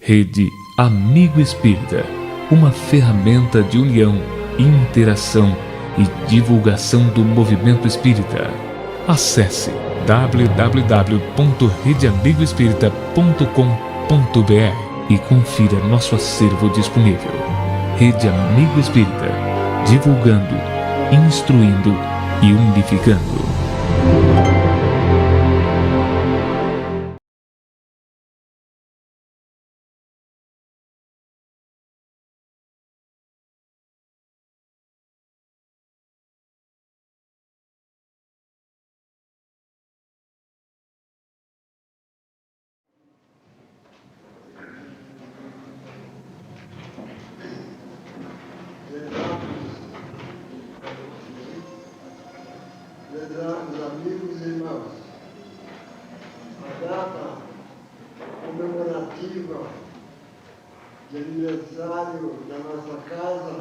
Rede Amigo Espírita, uma ferramenta de união, interação e divulgação do movimento espírita. Acesse www.redeamigoespírita.com.br e confira nosso acervo disponível. Rede Amigo Espírita, divulgando, instruindo e unificando. Prezados amigos e irmãos, a data comemorativa de aniversário da nossa casa,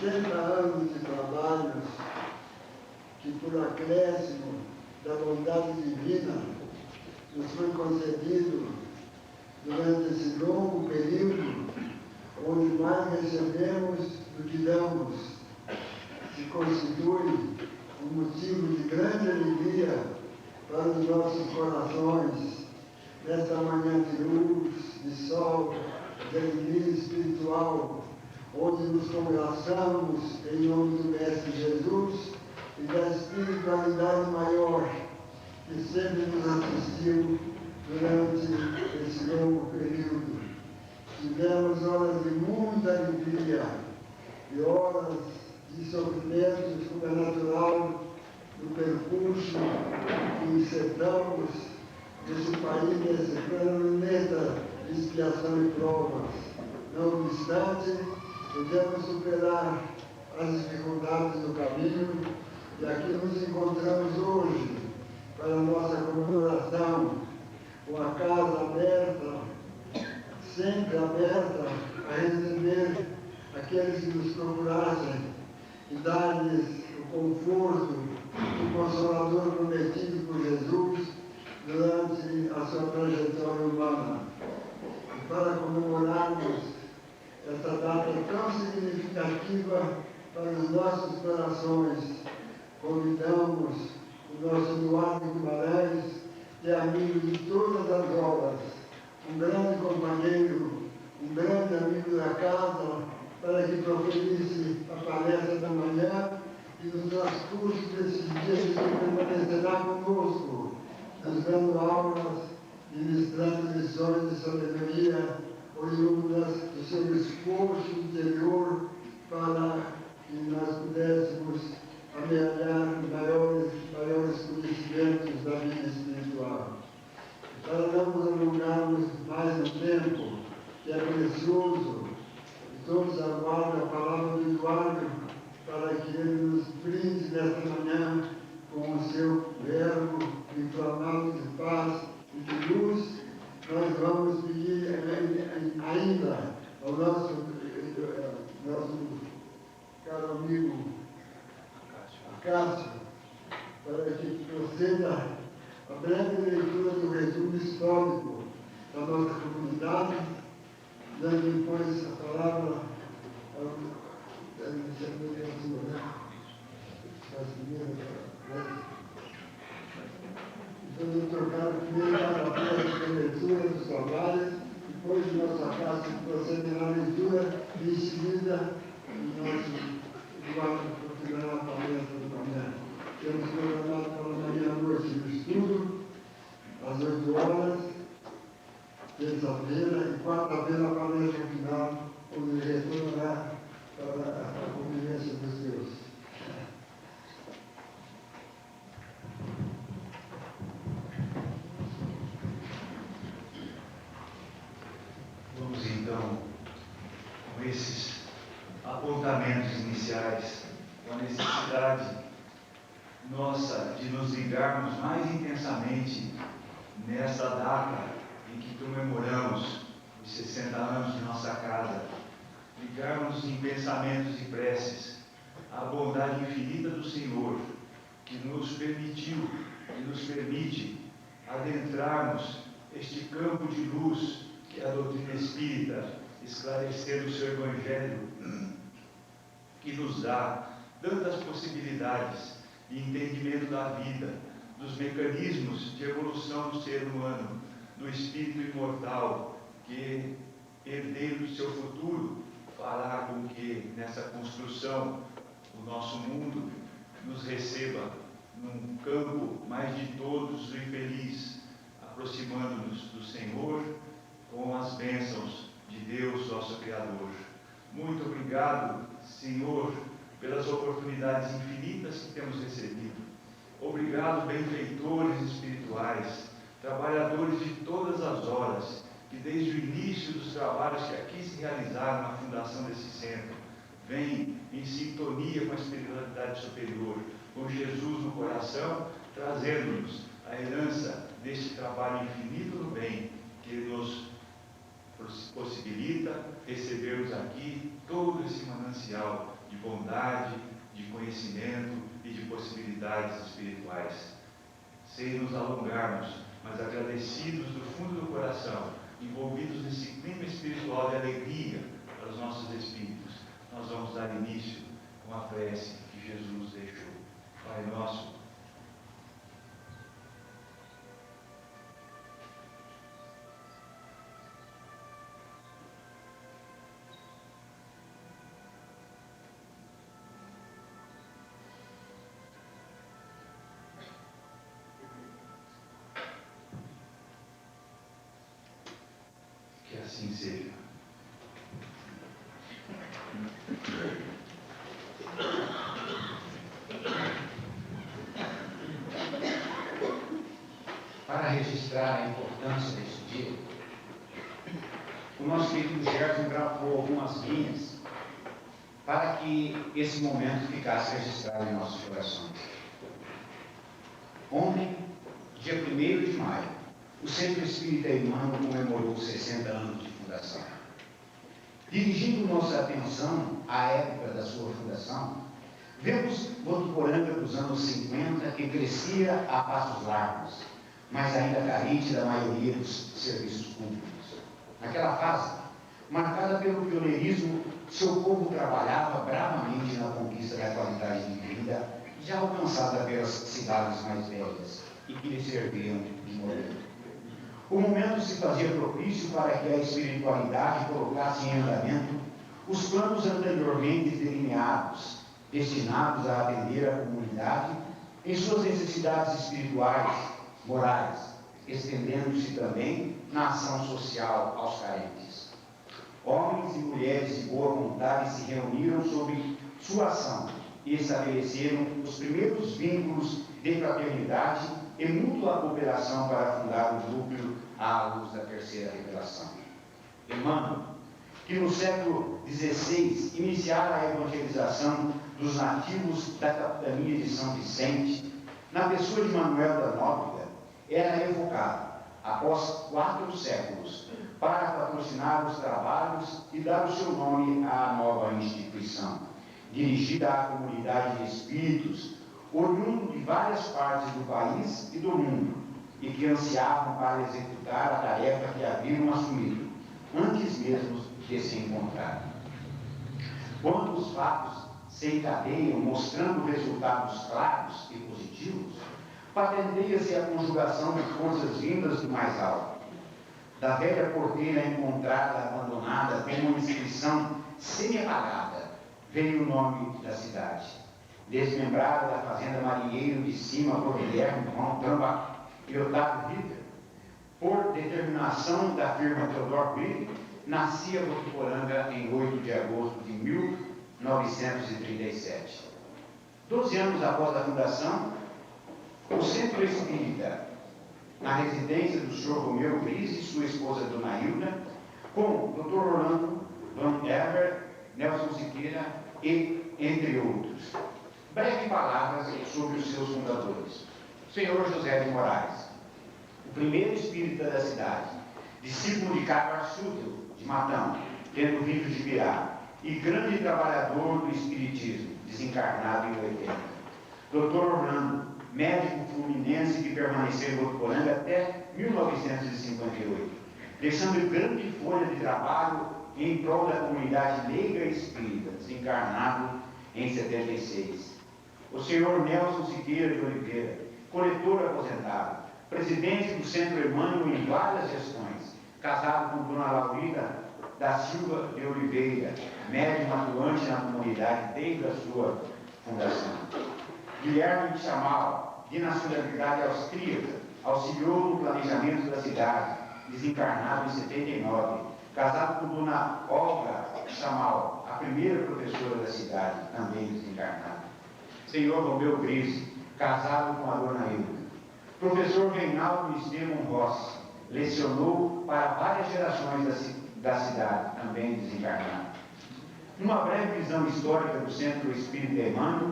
60 anos de trabalhos que, por acréscimo da bondade divina, nos foi concedido durante esse longo período, onde mais recebemos do que damos, se constitui um motivo de grande alegria para os nossos corações, nesta manhã de luz, de sol, de alegria espiritual, onde nos congratulamos em nome do Mestre Jesus e da espiritualidade maior que sempre nos assistiu durante esse longo período. Tivemos horas de muita alegria e horas de sofrimentos, como é natural, do percurso que encerramos nesse país, nesse planeta de expiação e provas. Não obstante, podemos superar as dificuldades do caminho e aqui nos encontramos hoje para a nossa comemoração, com a casa aberta, sempre aberta a receber aqueles que nos procurassem e dar-lhes o conforto do Consolador prometido por Jesus durante a sua trajetória humana. E para comemorarmos esta data tão significativa para os nossos corações, convidamos o nosso Eduardo Guimarães, que é amigo de todas as horas, um grande companheiro, um grande amigo da casa, para que proferisse a palestra da manhã e no transcurso desses dias ele permanecerá conosco, nos dando aulas, ministrando lições de sabedoria oriundas do seu esforço interior para que nós pudéssemos amealhar maiores conhecimentos da vida espiritual. Para não nos alongarmos mais no tempo, que é precioso, todos aguardam a palavra do Eduardo para que ele nos brinde nesta manhã com o seu verbo inflamado de paz e de luz. Nós vamos pedir ainda ao nosso caro amigo Cássio, para que proceda a breve leitura do resumo histórico da nossa comunidade, dando depois a palavra ao vamos trocar primeiro para a leitura dos trabalhos, depois de nossa casa procederá a leitura e em seguida o nosso Eduardo procederá a palestra da manhã. Temos programado para amanhã à noite o estudo, às 8 horas, terça-feira e quarta-feira a palestra final, onde retornará para a convivência dos seus. Vamos então, com esses apontamentos iniciais, com a necessidade nossa de nos ligarmos mais intensamente nesta data em que comemoramos os 60 anos de nossa casa, ligarmos em pensamentos e preces à bondade infinita do Senhor, que nos permitiu e nos permite adentrarmos este campo de luz que é a doutrina espírita, esclarecendo o seu Evangelho, que nos dá tantas possibilidades de entendimento da vida, dos mecanismos de evolução do ser humano, do espírito imortal, que, herdeiro do seu futuro, fará com que nessa construção o nosso mundo nos receba num campo mais ditoso e feliz, aproximando-nos do Senhor com as bênçãos de Deus, nosso Criador. Muito obrigado, Senhor, pelas oportunidades infinitas que temos recebido. Obrigado, benfeitores espirituais, trabalhadores de todas as horas, que desde o início dos trabalhos que aqui se realizaram na fundação desse centro, vêm em sintonia com a espiritualidade superior, com Jesus no coração, trazendo-nos a herança deste trabalho infinito do bem, que nos possibilita recebermos aqui todo esse manancial de bondade, de conhecimento e de possibilidades espirituais. Sem nos alongarmos, mas agradecidos do fundo do coração, envolvidos nesse clima espiritual de alegria para os nossos espíritos, nós vamos dar início com a prece que Jesus deixou. Pai nosso, que assim seja. Para registrar a importância deste dia, o nosso querido Gerson gravou algumas linhas para que esse momento ficasse registrado em nossos corações. Ontem, dia 1º de maio, o Centro Espírita Emmanuel comemorou 60 anos de fundação. Dirigindo nossa atenção à época da sua fundação, vemos Votuporanga dos anos 50 que crescia a passos largos, mas ainda carente da maioria dos serviços públicos. Naquela fase, marcada pelo pioneirismo, seu povo trabalhava bravamente na conquista da qualidade de vida já alcançada pelas cidades mais velhas e que lhe serviam de modelo. O momento se fazia propício para que a espiritualidade colocasse em andamento os planos anteriormente delineados, destinados a atender a comunidade em suas necessidades espirituais, morais, estendendo-se também na ação social aos carentes. Homens e mulheres de boa vontade se reuniram sob sua ação e estabeleceram os primeiros vínculos de fraternidade e mútua cooperação para fundar o núcleo à luz da terceira revelação. Emmanuel, que no século XVI iniciara a evangelização dos nativos da capitania de São Vicente, na pessoa de Manuel da Nóbrega, era evocado, após 4 séculos, para patrocinar os trabalhos e dar o seu nome à nova instituição, dirigida à comunidade de espíritos, oriundo de várias partes do país e do mundo, e que ansiavam para executar a tarefa que haviam assumido, antes mesmo de se encontrarem. Quando os fatos se encadeiam mostrando resultados claros e positivos, patenteia-se a conjugação de forças vindas do mais alto. Da velha porteira encontrada abandonada com uma inscrição semi-apagada, veio o nome da cidade. Desmembrada da fazenda Marinheiro de Cima por Guilherme João Tramba e Otávio Ritter, por determinação da firma Theodor Grieg, nascia Votuporanga em 8 de agosto de 1937. 12 anos após a fundação, o Centro Espírita, na residência do Sr. Romeu Gris e sua esposa Dona Hilda, com o Dr. Orlando, Van Ever, Nelson Siqueira e entre outros. Breve palavras sobre os seus fundadores. Senhor José de Moraes, o primeiro espírita da cidade, discípulo de Carlos Arsútil, de Matão, tendo vindo de Pirá, e grande trabalhador do espiritismo, desencarnado em 80. Dr. Orlando, médico fluminense que permaneceu em Votuporanga até 1958, deixando grande folha de trabalho em prol da comunidade leiga e espírita, desencarnado em 76. O senhor Nelson Siqueira de Oliveira, coletor aposentado, presidente do Centro Emmanuel em várias gestões, casado com dona Laurita da Silva de Oliveira, médium atuante na comunidade desde a sua fundação. Guilherme de Chamal, de nacionalidade austríaca, auxiliou no planejamento da cidade, desencarnado em 79, casado com dona Olga Chamal, a primeira professora da cidade, também desencarnada. Senhor Romeu Grise, casado com a dona Hilda. Professor Reinaldo Estevam Rossi, lecionou para várias gerações da cidade, também desencarnado. Numa breve visão histórica do Centro Espírita Emmanuel,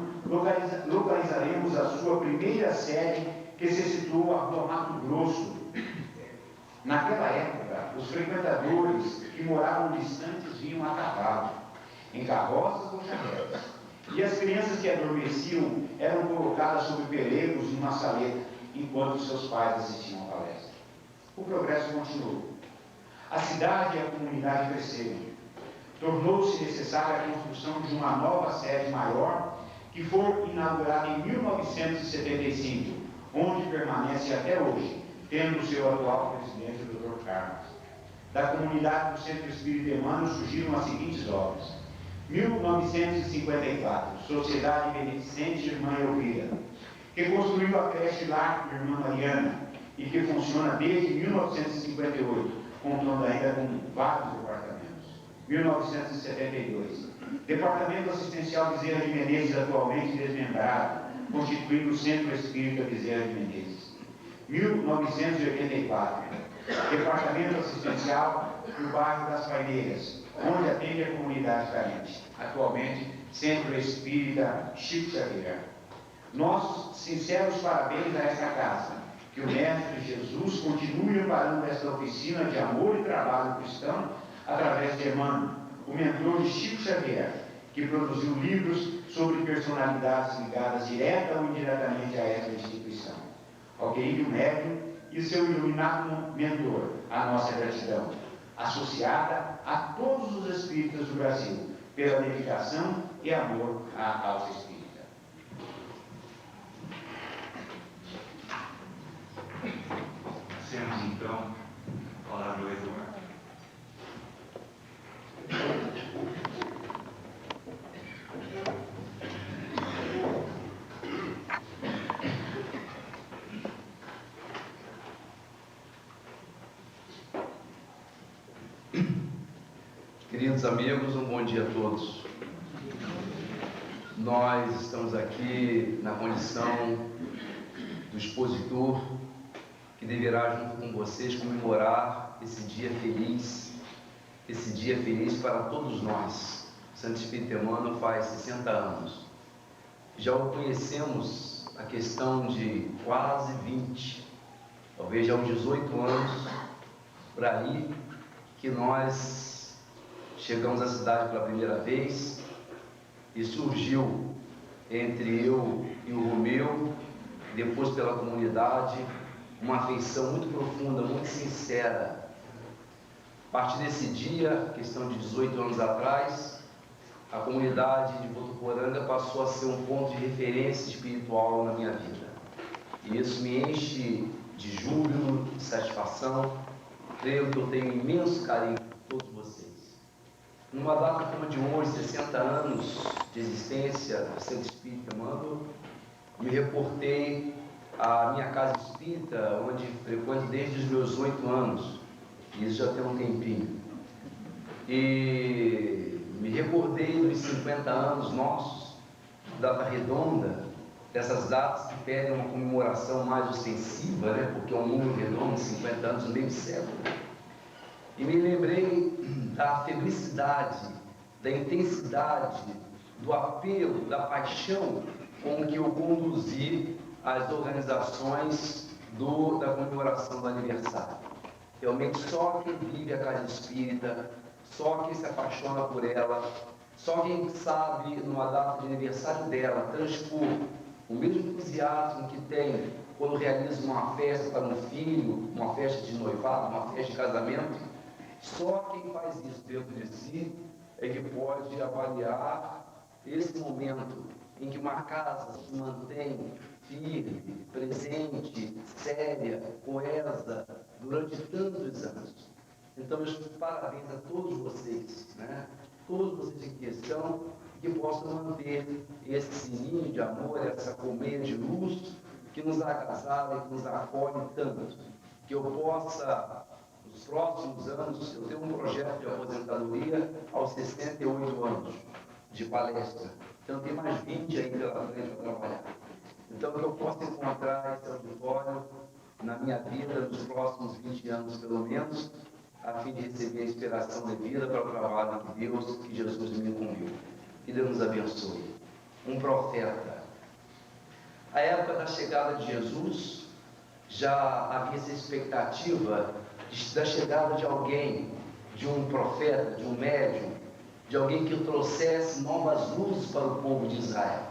localizaremos a sua primeira sede, que se situou à Rua Mato Grosso. Naquela época, os frequentadores que moravam distantes vinham a cavalo, em carroças ou charretas, e as crianças que adormeciam eram colocadas sob pelegos em uma saleta, enquanto seus pais assistiam à palestra. O progresso continuou. A cidade e a comunidade cresceram. Tornou-se necessária a construção de uma nova sede maior, que foi inaugurada em 1975, onde permanece até hoje, tendo seu atual presidente, o Dr. Carlos. Da comunidade do Centro Espírita Emmanuel surgiram as seguintes obras. 1954, Sociedade Beneficente Irmã Elvira, que construiu a creche Lar Irmã Mariana e que funciona desde 1958, contando ainda com vários departamentos. 1972, Departamento Assistencial Bezerra de Menezes, atualmente desmembrado, constituindo o Centro Espírita Bezerra de Menezes. 1984, Departamento Assistencial do bairro das Paineiras, onde atende a comunidade carente, atualmente Centro Espírita Chico Xavier. Nossos sinceros parabéns a esta casa, que o Mestre Jesus continue amparando esta oficina de amor e trabalho cristão através de Emmanuel, o mentor de Chico Xavier, que produziu livros sobre personalidades ligadas direta ou indiretamente a esta instituição. Ao querido médium e seu iluminado mentor, a nossa gratidão, associada a todos os espíritas do Brasil, pela dedicação e amor à causa espírita. Passemos então a palavra ao Eduardo. Queridos amigos, um bom dia a todos. Nós estamos aqui na condição do expositor que deverá, junto com vocês, comemorar esse dia feliz para todos nós. O Centro Espírita Emmanuel faz 60 anos. Já o conhecemos a questão de quase 20, talvez já uns 18 anos, por aí, que nós chegamos à cidade pela primeira vez e surgiu entre eu e o Romeu, depois pela comunidade, uma afeição muito profunda, muito sincera. A partir desse dia, questão de 18 anos atrás, a comunidade de Votuporanga passou a ser um ponto de referência espiritual na minha vida. E isso me enche de júbilo, de satisfação. Creio que eu tenho imenso carinho por todos vocês. Numa data como a de hoje, 60 anos de existência do Centro Espírita Emmanuel, me reportei à minha casa espírita, onde frequento desde os meus 8 anos. Isso já tem um tempinho. E me recordei dos 50 anos nossos, data redonda, dessas datas que pedem uma comemoração mais ostensiva, né? Porque é um número redondo, 50 anos, meio século. E me lembrei da felicidade, da intensidade, do apelo, da paixão com que eu conduzi as organizações da comemoração do aniversário. Realmente só quem vive a casa espírita, só quem se apaixona por ela, só quem sabe, numa data de aniversário dela, transpor o mesmo entusiasmo que tem quando realiza uma festa para um filho, uma festa de noivado, uma festa de casamento. Só quem faz isso dentro de si é que pode avaliar esse momento em que uma casa se mantém firme, presente, séria, coesa, durante tantos anos. Então, meus parabéns a todos vocês, né? Todos vocês em questão, que possam manter esse ninho de amor, essa colmeia de luz que nos agasalha e que nos acolhe tanto. Que eu possa, nos próximos anos, eu tenho um projeto de aposentadoria aos 68 anos de palestra. Então, tem mais 20 aí pela frente para trabalhar. Então, que eu possa encontrar esse auditório na minha vida nos próximos 20 anos, pelo menos, a fim de receber a inspiração devida para o trabalho que Deus, que Jesus me incumbiu. Que Deus nos abençoe. Um profeta. A época da chegada de Jesus, já havia essa expectativa da chegada de alguém, de um profeta, de um médium, de alguém que trouxesse novas luzes para o povo de Israel.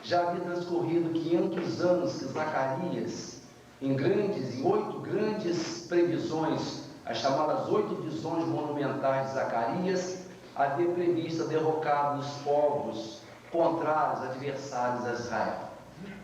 Já havia transcorrido 500 anos que Zacarias, em 8 grandes previsões, as chamadas 8 visões monumentais de Zacarias, havia previsto a derrocada dos povos contrários, adversários a Israel.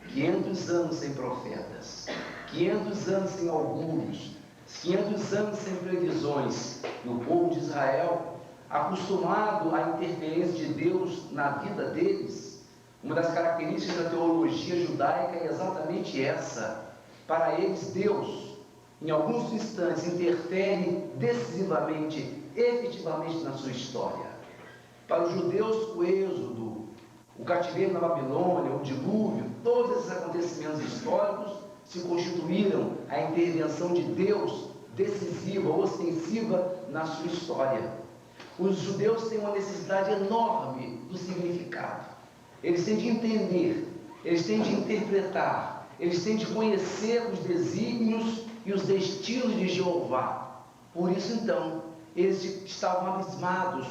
500 anos sem profetas, 500 anos sem augúrios, 500 anos sem previsões. E o povo de Israel, acostumado à interferência de Deus na vida deles, uma das características da teologia judaica é exatamente essa. Para eles, Deus, em alguns instantes, interfere decisivamente, efetivamente na sua história. Para os judeus, o êxodo, o cativeiro na Babilônia, o dilúvio, todos esses acontecimentos históricos se constituíram a intervenção de Deus decisiva, ostensiva na sua história. Os judeus têm uma necessidade enorme do significado. Eles têm de entender, eles têm de interpretar, eles têm de conhecer os desígnios e os destinos de Jeová. Por isso, então, eles estavam abismados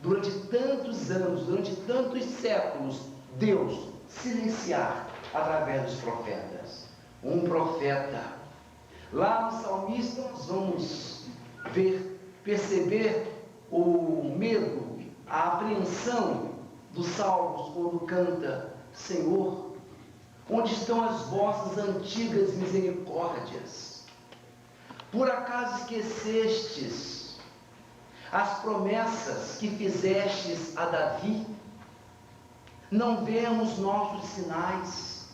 durante tantos anos, durante tantos séculos, Deus silenciar através dos profetas. Um profeta. Lá no salmista nós vamos perceber o medo, a apreensão dos salmos quando canta: Senhor, onde estão as vossas antigas misericórdias? Por acaso esquecestes as promessas que fizestes a Davi? Não vemos nossos sinais,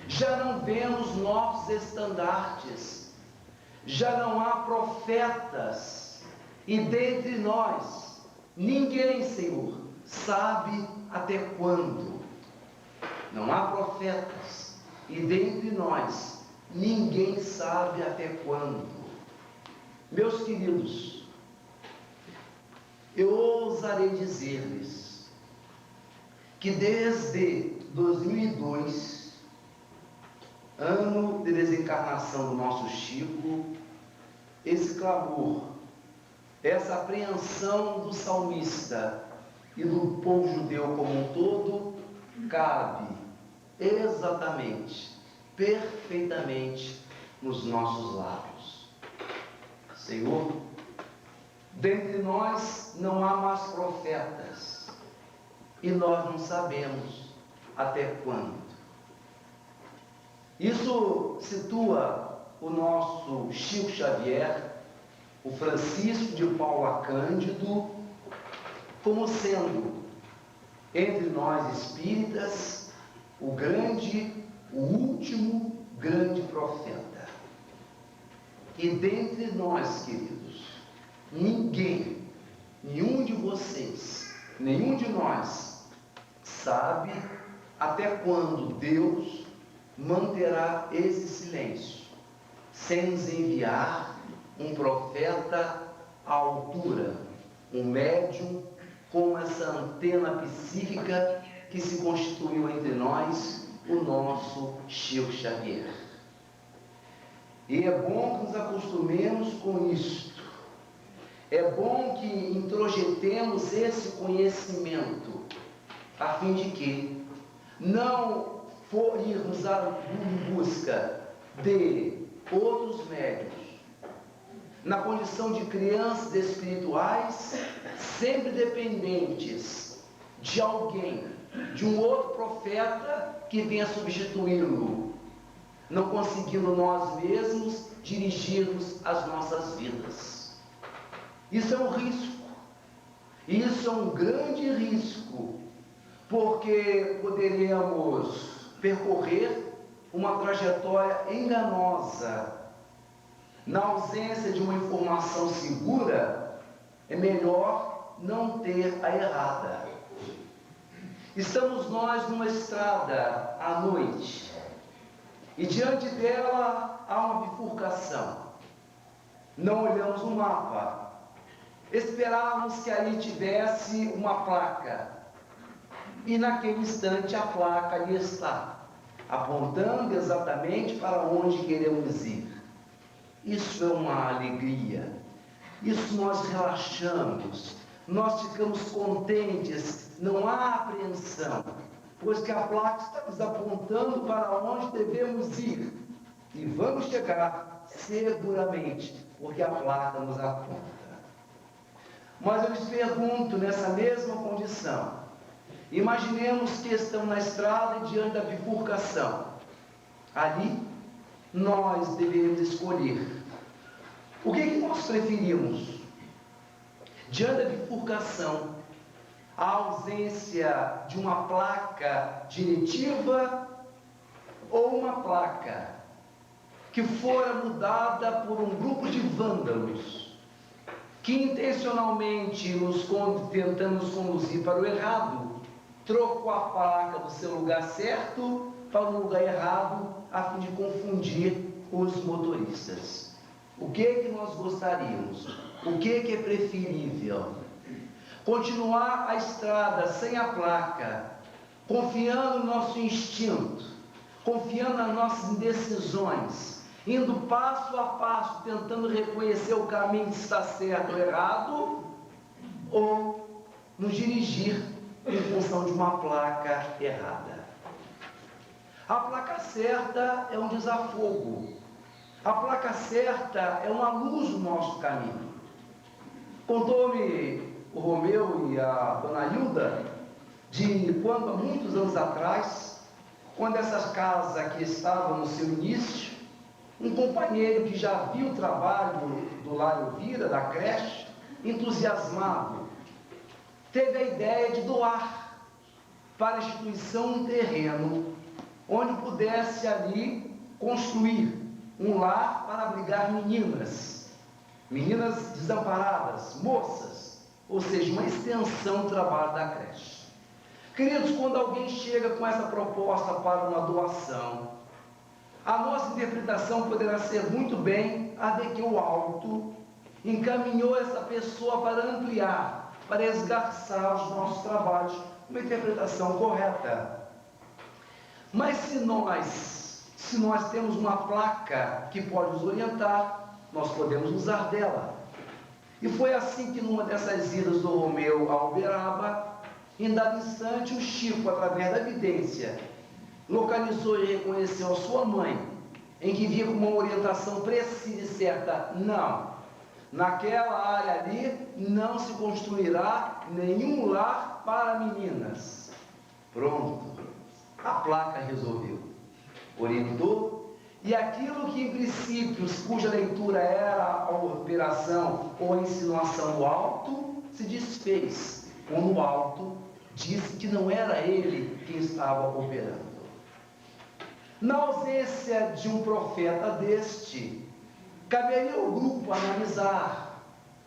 já não vemos nossos estandartes, já não há profetas, e dentre nós ninguém, Senhor, sabe até quando. Não há profetas, e dentre nós ninguém sabe até quando. Meus queridos, eu ousarei dizer-lhes que desde 2002, ano de desencarnação do nosso Chico, esse clamor, essa apreensão do salmista e do povo judeu como um todo, cabe exatamente, perfeitamente nos nossos lábios. Senhor, dentre nós não há mais profetas, e nós não sabemos até quando. Isso situa o nosso Chico Xavier, o Francisco de Paula Cândido, como sendo, entre nós espíritas, o último grande profeta. E dentre nós, queridos, ninguém, nenhum de vocês, nenhum de nós, sabe até quando Deus manterá esse silêncio, sem nos enviar um profeta à altura, um médium com essa antena psíquica que se constituiu entre nós, o nosso Chico Xavier. E é bom que nos acostumemos com isto. É bom que introjetemos esse conhecimento, a fim de que não for irmos em busca de outros médios, na condição de crianças espirituais, sempre dependentes de alguém, de um outro profeta que venha substituí-lo, não conseguindo nós mesmos dirigirmos as nossas vidas. Isso é um risco, isso é um grande risco, porque poderemos percorrer uma trajetória enganosa. Na ausência de uma informação segura, é melhor não ter a errada. Estamos nós numa estrada à noite, e diante dela há uma bifurcação. Não olhamos o mapa, esperávamos que ali tivesse uma placa, e naquele instante a placa ali está, apontando exatamente para onde queremos ir. Isso é uma alegria, isso nós relaxamos, nós ficamos contentes, não há apreensão, pois que a placa está nos apontando para onde devemos ir, e vamos chegar seguramente, porque a placa nos aponta. Mas eu lhes pergunto, nessa mesma condição, imaginemos que estamos na estrada e diante da bifurcação. Ali nós devemos escolher. O que nós preferimos? Diante da bifurcação, a ausência de uma placa diretiva ou uma placa que fora mudada por um grupo de vândalos que intencionalmente tentando nos conduzir para o errado, trocou a placa do seu lugar certo para o lugar errado, a fim de confundir os motoristas. O que nós gostaríamos? O que é preferível? Continuar a estrada sem a placa, confiando no nosso instinto, confiando nas nossas indecisões, indo passo a passo, tentando reconhecer o caminho que está certo ou errado, ou nos dirigir em função de uma placa errada. A placa certa é um desafogo. A placa certa é uma luz no nosso caminho. Contou-me o Romeu e a dona Hilda de quando, há muitos anos atrás, quando essas casas aqui estavam no seu início, um companheiro que já viu o trabalho do Lar Elvira, da creche, entusiasmado, teve a ideia de doar para a instituição um terreno onde pudesse ali construir um lar para abrigar meninas desamparadas, moças, ou seja, uma extensão do trabalho da creche. Queridos, quando alguém chega com essa proposta para uma doação, a nossa interpretação poderá ser muito bem a de que o alto encaminhou essa pessoa para ampliar, para esgarçar os nossos trabalhos, uma interpretação correta. Mas se nós temos uma placa que pode nos orientar, nós podemos usar dela. E foi assim que numa dessas idas do Romeu a Uberaba, em dado instante o Chico, através da evidência, localizou e reconheceu a sua mãe, em que via com uma orientação precisa e certa: não, naquela área ali não se construirá nenhum lar para meninas. Pronto, a placa resolveu, orientou, e aquilo que em princípio, cuja leitura era a operação ou a insinuação do alto, se desfez, quando o alto disse que não era ele quem estava operando. Na ausência de um profeta deste, caberia ao grupo analisar,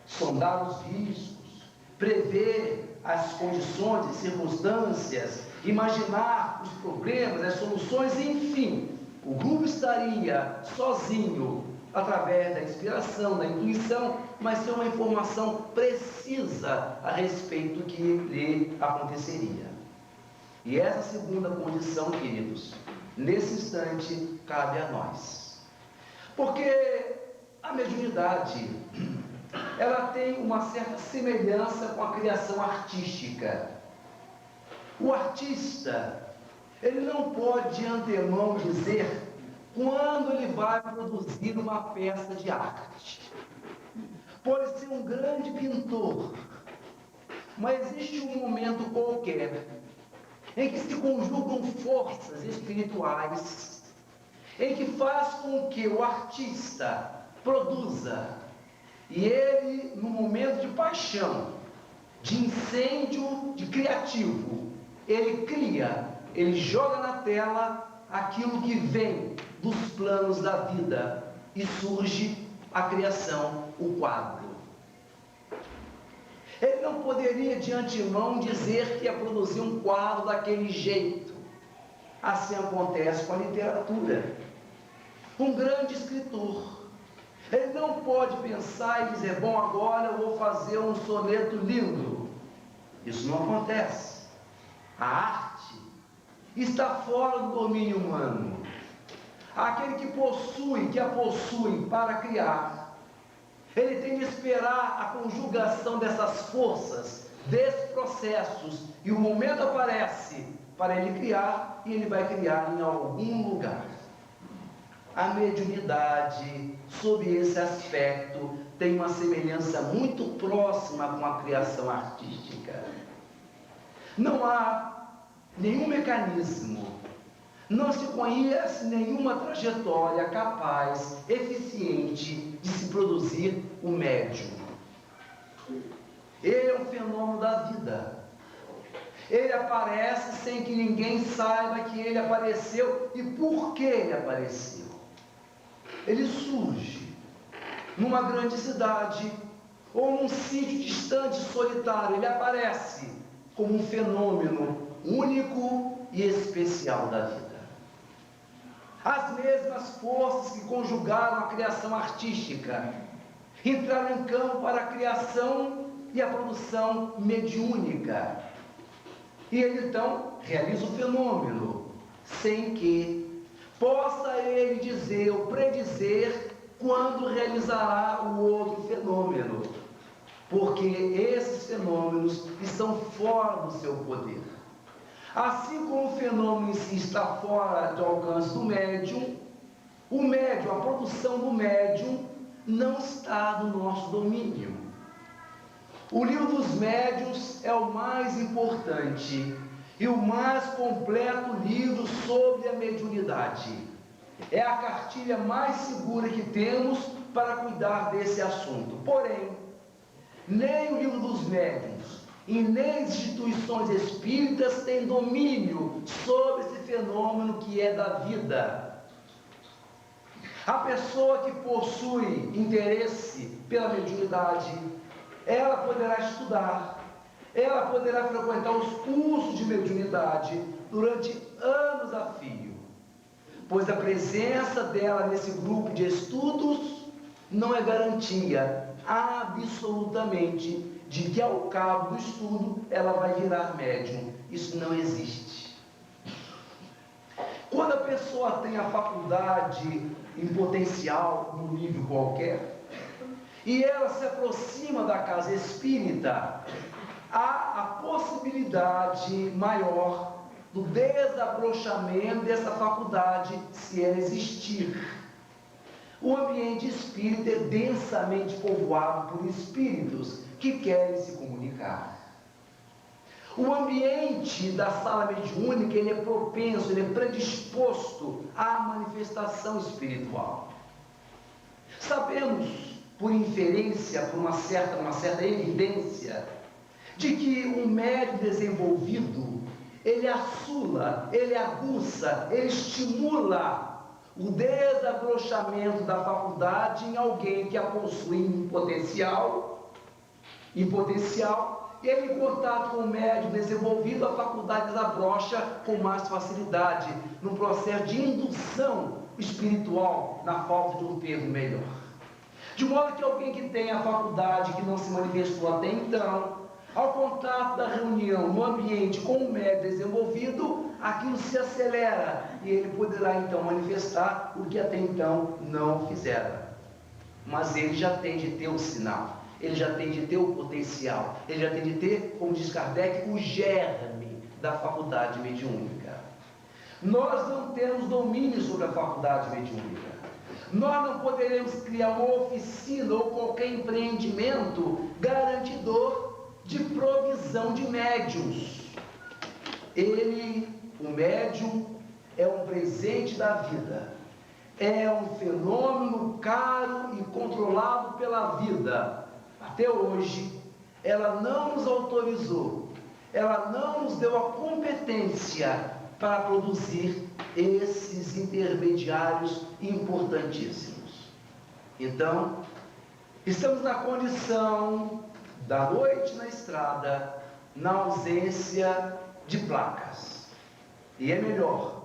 sondar os riscos, prever as condições e circunstâncias, imaginar os problemas, as soluções, enfim, o grupo estaria sozinho, através da inspiração, da intuição, mas sem uma informação precisa a respeito do que lhe aconteceria. E essa segunda condição, queridos, nesse instante, cabe a nós. Porque a mediunidade, ela tem uma certa semelhança com a criação artística. O artista Ele não pode de antemão dizer quando ele vai produzir uma peça de arte. Pode ser um grande pintor, mas existe um momento qualquer em que se conjugam forças espirituais, em que faz com que o artista produza, e ele, no momento de paixão, de incêndio, de criativo, ele cria, ele joga na tela aquilo que vem dos planos da vida, e surge a criação, o quadro. Ele não poderia de antemão dizer que ia produzir um quadro daquele jeito. Assim acontece com a literatura. Um grande escritor, ele não pode pensar e dizer, bom, agora eu vou fazer um soneto lindo. Isso não acontece. A arte está fora do domínio humano. Aquele que a possui para criar, ele tem de esperar a conjugação dessas forças, desses processos, e o momento aparece para ele criar, e ele vai criar em algum lugar. A mediunidade, sob esse aspecto, tem uma semelhança muito próxima com a criação artística. Não há nenhum mecanismo, não se conhece nenhuma trajetória capaz, eficiente, de se produzir o médium. Ele é um fenômeno da vida. Ele aparece sem que ninguém saiba que ele apareceu e por que ele apareceu. Ele surge numa grande cidade ou num sítio distante, solitário. Ele aparece como um fenômeno único e especial da vida. As mesmas forças que conjugaram a criação artística entraram em campo para a criação e a produção mediúnica. E ele então realiza o fenômeno, sem que possa ele dizer ou predizer quando realizará o outro fenômeno, porque esses fenômenos estão fora do seu poder. Assim como o fenômeno em si está fora do alcance do médium, o médium, a produção do médium, não está no nosso domínio. O livro dos médiuns é o mais importante e o mais completo livro sobre a mediunidade. É a cartilha mais segura que temos para cuidar desse assunto. Porém, nem o livro dos médiuns e nem as instituições espíritas têm domínio sobre esse fenômeno que é da vida. A pessoa que possui interesse pela mediunidade, ela poderá estudar, ela poderá frequentar os cursos de mediunidade durante anos a fio, pois a presença dela nesse grupo de estudos não é garantia absolutamente de que ao cabo do estudo ela vai virar médium. Isso não existe. Quando a pessoa tem a faculdade em potencial, num nível qualquer, e ela se aproxima da casa espírita, há a possibilidade maior do desabrochamento dessa faculdade, se ela existir. O ambiente espírita é densamente povoado por espíritos que querem se comunicar. O ambiente da sala mediúnica, ele é propenso, ele é predisposto à manifestação espiritual. Sabemos, por inferência, por uma certa evidência, de que um médium desenvolvido, ele assula, ele aguça, ele estimula o desabrochamento da faculdade em alguém que a possui em potencial, e ele em contato com o médium desenvolvido, a faculdade desabrocha com mais facilidade, num processo de indução espiritual, na falta de um termo melhor. De modo que alguém que tem a faculdade, que não se manifestou até então, ao contato da reunião no ambiente com o médium desenvolvido, aquilo se acelera e ele poderá então manifestar o que até então não fizera. Mas ele já tem de ter o sinal, ele já tem de ter o potencial, ele já tem de ter, como diz Kardec, o germe da faculdade mediúnica. Nós não temos domínio sobre a faculdade mediúnica. Nós não poderemos criar uma oficina ou qualquer empreendimento garantidor de provisão de médiuns. O médium, é um presente da vida. É um fenômeno caro e controlado pela vida. Até hoje, ela não nos autorizou, ela não nos deu a competência para produzir esses intermediários importantíssimos. Então, estamos na condição da noite na estrada, na ausência de placas. E é melhor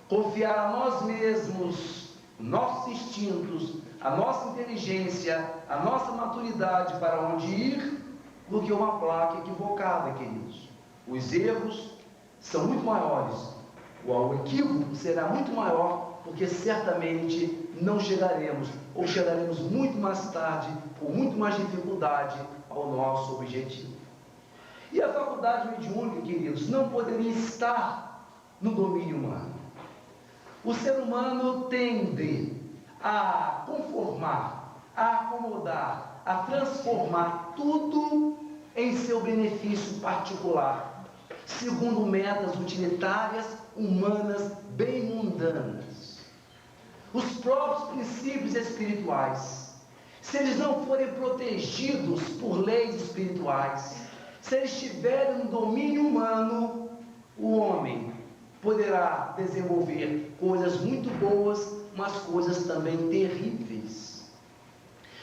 confiar a nós mesmos, nossos instintos, a nossa inteligência, a nossa maturidade para onde ir, do que uma placa equivocada, queridos. Os erros são muito maiores, o equívoco será muito maior, porque certamente não chegaremos, ou chegaremos muito mais tarde, com muito mais dificuldade, ao nosso objetivo. E a faculdade mediúnica, queridos, não poderia estar no domínio humano. O ser humano tende a conformar, a acomodar, a transformar tudo em seu benefício particular, segundo metas utilitárias, humanas, bem mundanas. Os próprios princípios espirituais, se eles não forem protegidos por leis espirituais, se eles estiverem no domínio humano, o homem poderá desenvolver coisas muito boas, mas coisas também terríveis.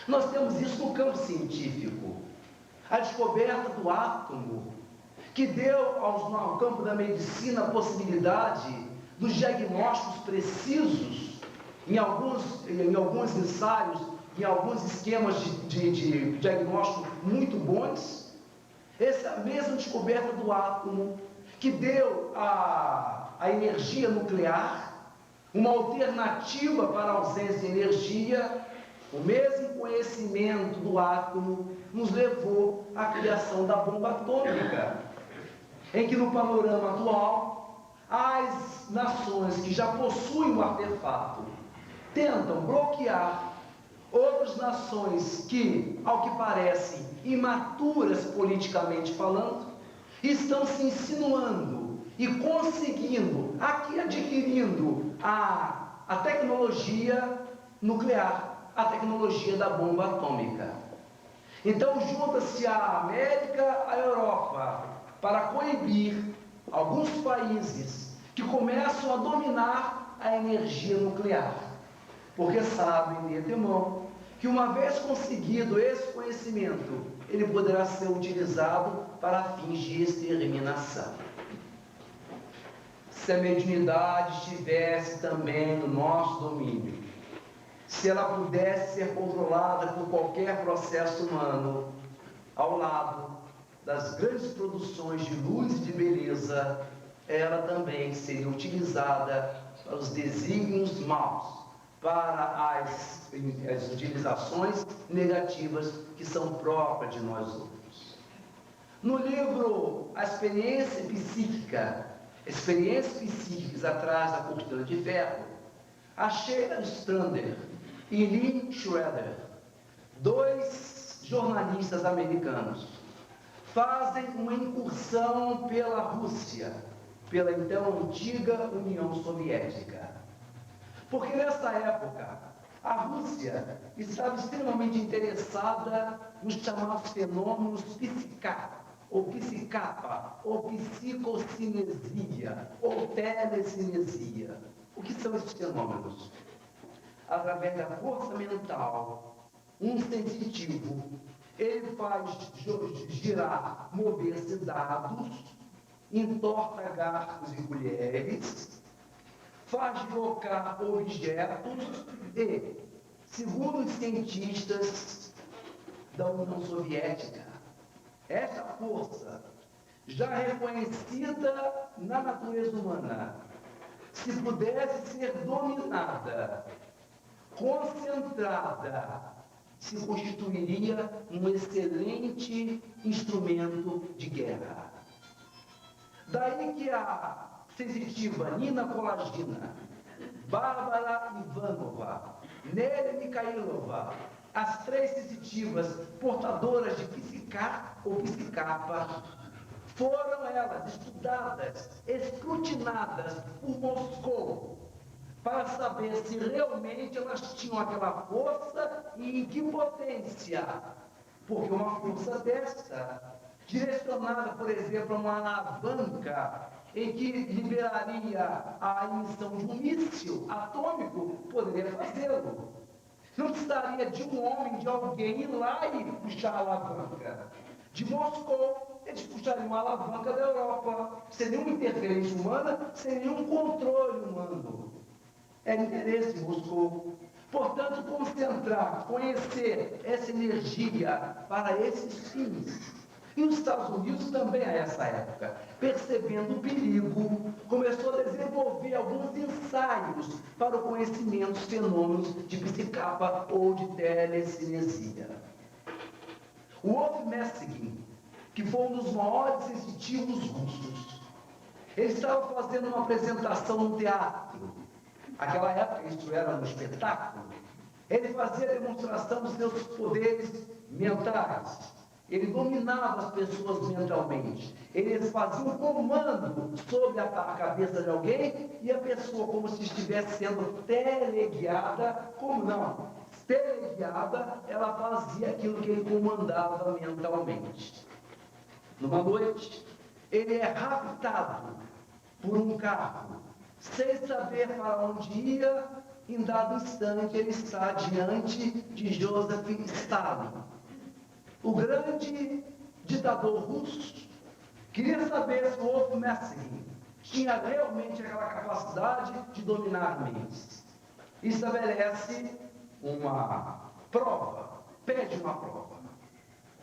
Nós temos isso no campo científico. A descoberta do átomo, que deu ao campo da medicina a possibilidade dos diagnósticos precisos, em alguns ensaios, em alguns esquemas de diagnóstico muito bons. Essa mesma descoberta do átomo, que deu a energia nuclear, uma alternativa para a ausência de energia, o mesmo conhecimento do átomo nos levou à criação da bomba atômica, em que no panorama atual, as nações que já possuem o artefato tentam bloquear outras nações que, ao que parece, imaturas politicamente falando, estão se insinuando e conseguindo, aqui adquirindo a tecnologia nuclear, a tecnologia da bomba atômica. Então junta-se a América, a Europa, para coibir alguns países que começam a dominar a energia nuclear, porque sabem de antemão que, uma vez conseguido esse conhecimento, ele poderá ser utilizado para fins de exterminação. Se a mediunidade estivesse também no nosso domínio, se ela pudesse ser controlada por qualquer processo humano, ao lado das grandes produções de luz e de beleza, ela também seria utilizada para os desígnios maus, para as utilizações negativas que são próprias de nós outros. No livro A Experiência Psíquica, Experiências Psíquicas atrás da Cortina de Ferro, a Sheila Strander e Lee Schroeder, dois jornalistas americanos, fazem uma incursão pela Rússia, pela então antiga União Soviética. Porque nessa época, a Rússia estava extremamente interessada nos chamados fenômenos psicapa, ou psicapa, ou psicocinesia, ou telecinesia. O que são esses fenômenos? Através da força mental, um sensitivo, ele faz girar, mover-se dados, entorta garfos e colheres, faz deslocar objetos e, segundo os cientistas da União Soviética, essa força, já reconhecida na natureza humana, se pudesse ser dominada, concentrada, se constituiria um excelente instrumento de guerra. Daí que a sensitiva Nina Kolagina, Bárbara Ivanova, Nélia Mikhailova, as 3 sensitivas portadoras de psicar ou psicapa, foram elas estudadas, escrutinadas por Moscou, para saber se realmente elas tinham aquela força e em que potência. Porque uma força desta, direcionada, por exemplo, a uma alavanca em que liberaria a emissão de um míssil atômico, poderia fazê-lo. Não precisaria de um homem, de alguém ir lá e puxar a alavanca. De Moscou, eles puxariam uma alavanca da Europa, sem nenhuma interferência humana, sem nenhum controle humano. É interesse de Moscou. Portanto, concentrar, conhecer essa energia para esses fins. E os Estados Unidos também, a essa época, percebendo o perigo, começou a desenvolver alguns ensaios para o conhecimento dos fenômenos de psicapa ou de telecinesia. O Wolf Messing, que foi um dos maiores sensitivos russos, ele estava fazendo uma apresentação no teatro. Naquela época, isso era um espetáculo. Ele fazia a demonstração dos seus poderes mentais. Ele dominava as pessoas mentalmente. Ele fazia um comando sobre a cabeça de alguém e a pessoa, como se estivesse sendo teleguiada, como não? Teleguiada, ela fazia aquilo que ele comandava mentalmente. Numa noite, ele é raptado por um carro, sem saber para onde ia. Em dado instante, ele está diante de Joseph Stalin, o grande ditador russo. Queria saber se o Wolf Messing tinha realmente aquela capacidade de dominar mentes. Estabelece uma prova, pede uma prova.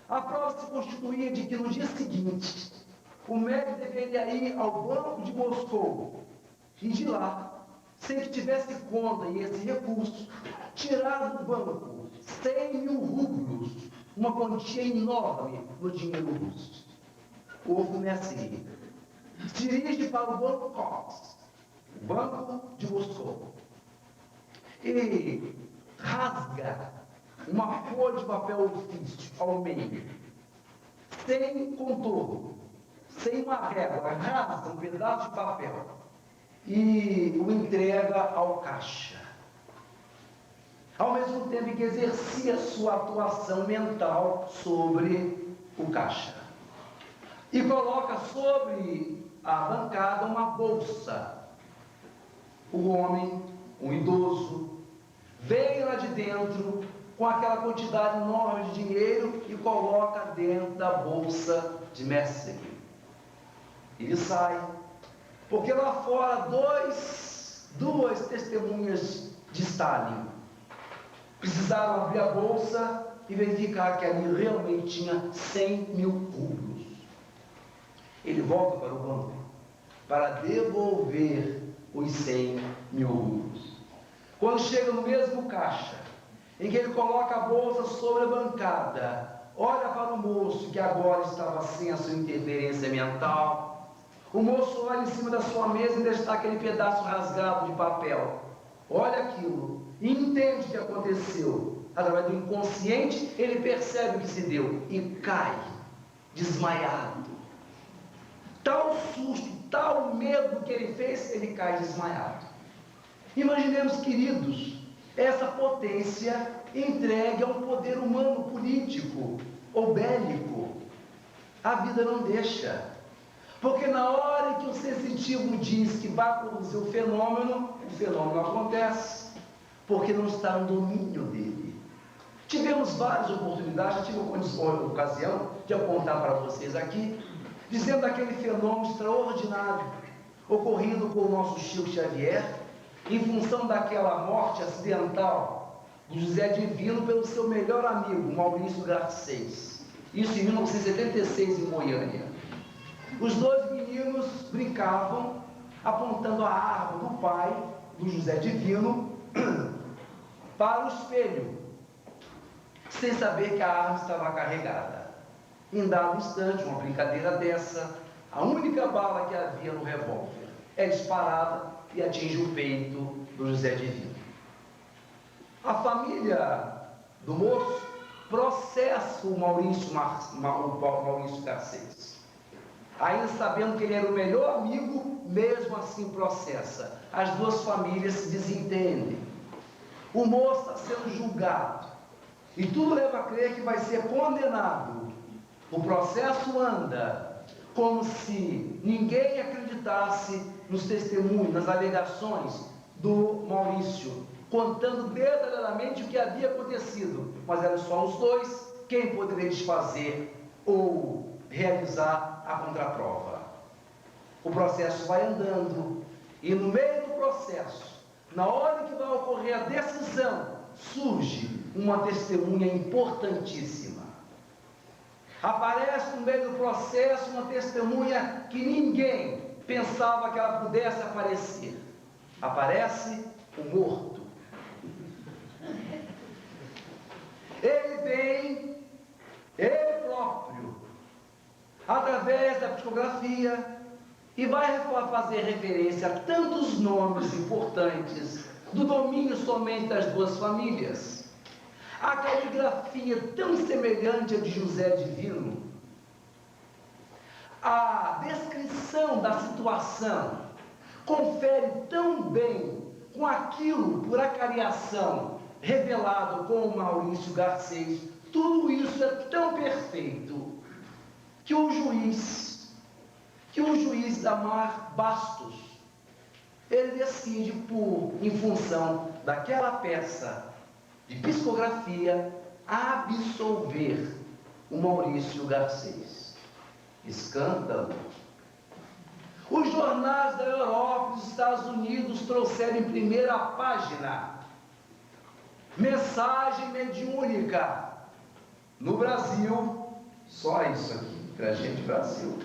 A prova se constituía de que no dia seguinte, o médico deveria ir ao Banco de Moscou e de lá, sem que tivesse conta e esse recurso, tirar do banco 100.000 rublos, uma quantia enorme no dinheiro russo. O Wolf Messing se dirige para o Banco Cox, o Banco de Moscou, e rasga uma folha de papel ofício ao meio, sem contorno, sem uma régua, rasga um pedaço de papel e o entrega ao caixa. Ao mesmo tempo que exercia sua atuação mental sobre o caixa. E coloca sobre a bancada uma bolsa. O homem, um idoso, vem lá de dentro com aquela quantidade enorme de dinheiro e coloca dentro da bolsa de Messing. Ele sai, porque lá fora duas testemunhas de Stalin precisaram abrir a bolsa e verificar que ali realmente tinha 100.000 rublos. Ele volta para o banco para devolver os 100.000 rublos. Quando chega no mesmo caixa, em que ele coloca a bolsa sobre a bancada, olha para o moço que agora estava sem a sua interferência mental. O moço olha em cima da sua mesa e ainda está aquele pedaço rasgado de papel. Olha aquilo e entende o que aconteceu. Através do inconsciente, ele percebe o que se deu e cai, desmaiado. Tal susto, tal medo que ele fez, ele cai desmaiado. Imaginemos, queridos, essa potência entregue a um poder humano político ou bélico. A vida não deixa. Porque na hora que o sensitivo diz que vai produzir o fenômeno acontece, porque não está no domínio dele. Tivemos várias oportunidades, já tive a ocasião de apontar para vocês aqui, dizendo daquele fenômeno extraordinário ocorrido com o nosso Chico Xavier, em função daquela morte acidental do José Divino pelo seu melhor amigo, Maurício Garcês. Isso em 1976, em Goiânia. Os dois meninos brincavam, apontando a arma do pai, do José Divino, para o espelho, sem saber que a arma estava carregada. Em dado instante, uma brincadeira dessa, a única bala que havia no revólver é disparada e atinge o peito do José Divino. A família do moço processa o Maurício Garcês. Ainda sabendo que ele era o melhor amigo, mesmo assim processa. As duas famílias se desentendem. O moço está sendo julgado. E tudo leva a crer que vai ser condenado. O processo anda como se ninguém acreditasse nos testemunhos, nas alegações do Maurício, contando detalhadamente o que havia acontecido. Mas eram só os dois, quem poderia desfazer ou realizar a contraprova. O processo vai andando e no meio do processo, na hora que vai ocorrer a decisão, surge uma testemunha importantíssima. Aparece no meio do processo uma testemunha que ninguém pensava que ela pudesse aparecer. Aparece o morto. Ele vem, ele próprio, através da psicografia, e vai fazer referência a tantos nomes importantes do domínio somente das duas famílias. A caligrafia tão semelhante à de José Divino, a descrição da situação confere tão bem com aquilo por acariação revelado com o Maurício Garcês. Tudo isso é tão perfeito que o juiz Damar Bastos, ele decide, em função daquela peça de psicografia, absolver o Maurício Garcês. Escândalo. Os jornais da Europa e dos Estados Unidos trouxeram em primeira página mensagem mediúnica. No Brasil, só isso aqui, pra gente, Brasil.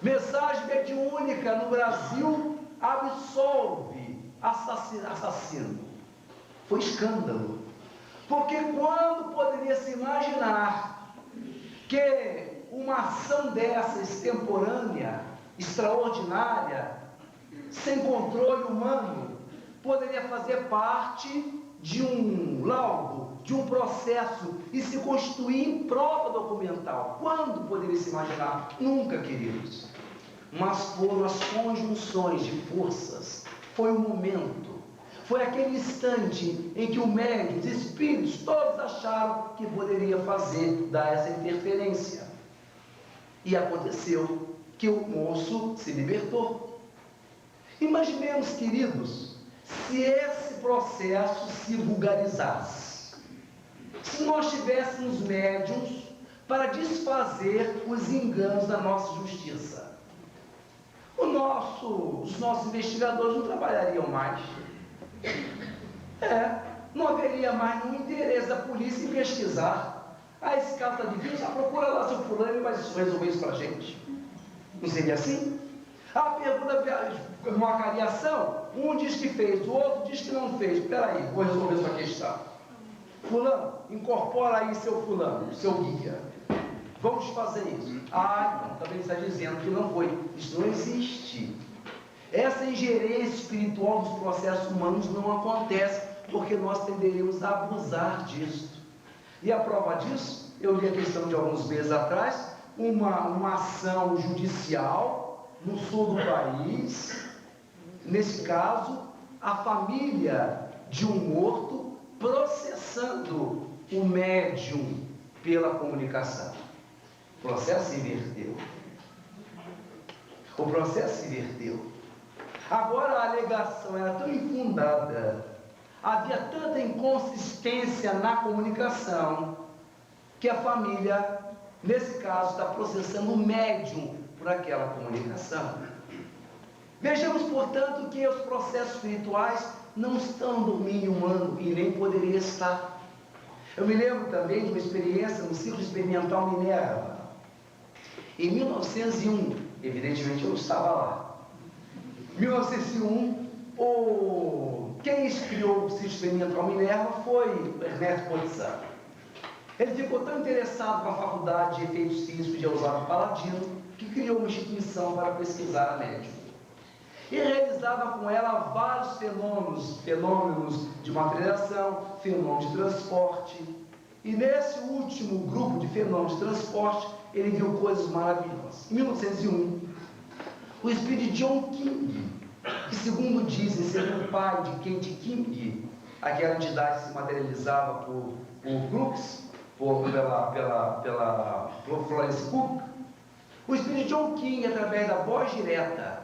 Mensagem mediúnica no Brasil absolve assassino. Foi escândalo. Porque quando poderia se imaginar que uma ação dessa extemporânea, extraordinária, sem controle humano, poderia fazer parte de um laudo, de um processo e se constituir em prova documental? Quando poderia se imaginar? Nunca, queridos. Mas foram as conjunções de forças, foi o momento, foi aquele instante em que o médium, os espíritos, todos acharam que poderia dar essa interferência. E aconteceu que o moço se libertou. Imaginemos, queridos, se esse processo se vulgarizasse, se nós tivéssemos médiuns para desfazer os enganos da nossa justiça, os nossos investigadores não trabalhariam mais. Não haveria mais nenhum interesse da polícia em pesquisar. Esse caso está difícil, já procura lá seu fulano, ele vai resolver isso para a gente. Não seria assim? A pergunta, uma acariação, um diz que fez, o outro diz que não fez. Espera aí, vou resolver sua questão. Fulano, incorpora aí seu fulano, seu guia. Vamos fazer isso. Não, também está dizendo que não foi. Isso não existe. Essa ingerência espiritual dos processos humanos não acontece, porque nós tenderíamos a abusar disso. E a prova disso, eu li a questão de alguns meses atrás, uma ação judicial no sul do país. Nesse caso, a família de um morto processando o médium pela comunicação. O processo se inverteu. O processo se inverteu. Agora a alegação era tão infundada, havia tanta inconsistência na comunicação, que a família, nesse caso, está processando o médium por aquela comunicação. Vejamos, portanto, que os processos espirituais não estão no domínio humano e nem poderia estar. Eu me lembro também de uma experiência no Círculo Experimental Minerva. Em 1901, evidentemente eu estava lá. Em 1901, quem criou o Círculo Experimental Minerva foi Ernesto Poitzan. Ele ficou tão interessado com a Faculdade de Efeitos Físicos de Osório Paladino que criou uma instituição para pesquisar a médium. e realizava com ela vários fenômenos de materialização, fenômenos de transporte. E nesse último grupo de fenômenos de transporte, ele viu coisas maravilhosas. Em 1901, o espírito de John King, que segundo dizem ser o pai de Kent King, aquela entidade que se materializava por Brooks, pela Florence Cook, o espírito de John King, através da voz direta,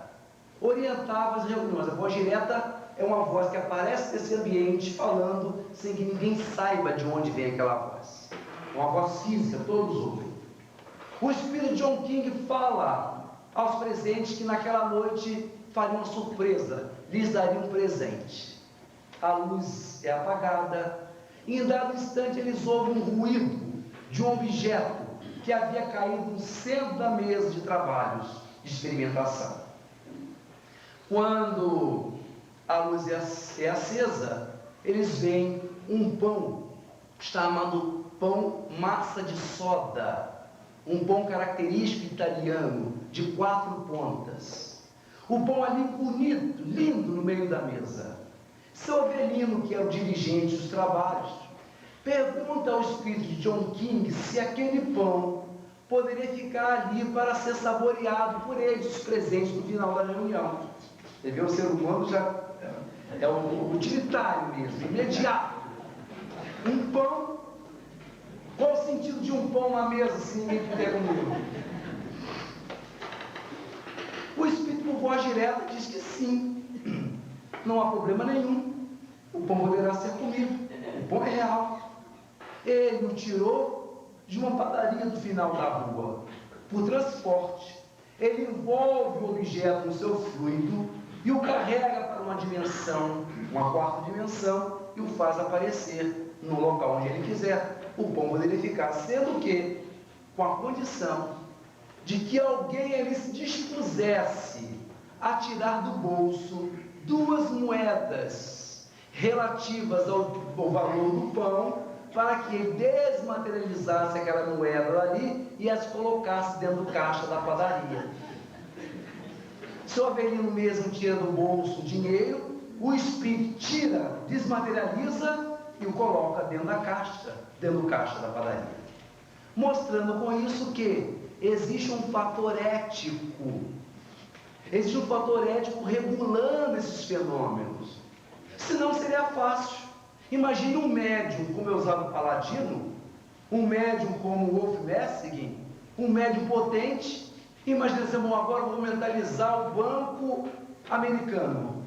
orientava as reuniões. A voz direta é uma voz que aparece nesse ambiente falando sem que ninguém saiba de onde vem aquela voz. Uma voz física, todos ouvem. O espírito de John King fala aos presentes que naquela noite faria uma surpresa, lhes daria um presente. A luz é apagada e em dado instante eles ouvem um ruído de um objeto que havia caído no centro da mesa de trabalhos de experimentação. Quando a luz é acesa, eles veem um pão chamado pão massa de soda, um pão característico italiano de 4 pontas. O pão ali bonito, lindo no meio da mesa. Seu Avelino, que é o dirigente dos trabalhos, pergunta ao espírito de John King se aquele pão poderia ficar ali para ser saboreado por eles, os presentes, no final da reunião. Você vê, o ser humano já é o utilitário mesmo, imediato. Um pão, qual o sentido de um pão na mesa se ninguém puder comer? O espírito por voz direta diz que sim, não há problema nenhum, o pão poderá ser comido, o pão é real. Ele o tirou de uma padaria do final da rua, por transporte. Ele envolve o objeto no seu fluido e o carrega para uma dimensão, uma 4ª dimensão, e o faz aparecer no local onde ele quiser. O pão poderia ficar, sendo que, com a condição de que alguém ali se dispusesse a tirar do bolso 2 moedas relativas ao valor do pão, para que ele desmaterializasse aquela moeda ali e as colocasse dentro do caixa da padaria. Se o Avelino mesmo tira do bolso o dinheiro, o espírito tira, desmaterializa e o coloca dentro do caixa da padaria. Mostrando com isso que existe um fator ético. Existe um fator ético regulando esses fenômenos. Senão seria fácil. Imagine um médium como Eusébio Paladino, um médium como Wolf Messing, um médium potente. Imagina assim, bom, agora vou mentalizar o banco americano,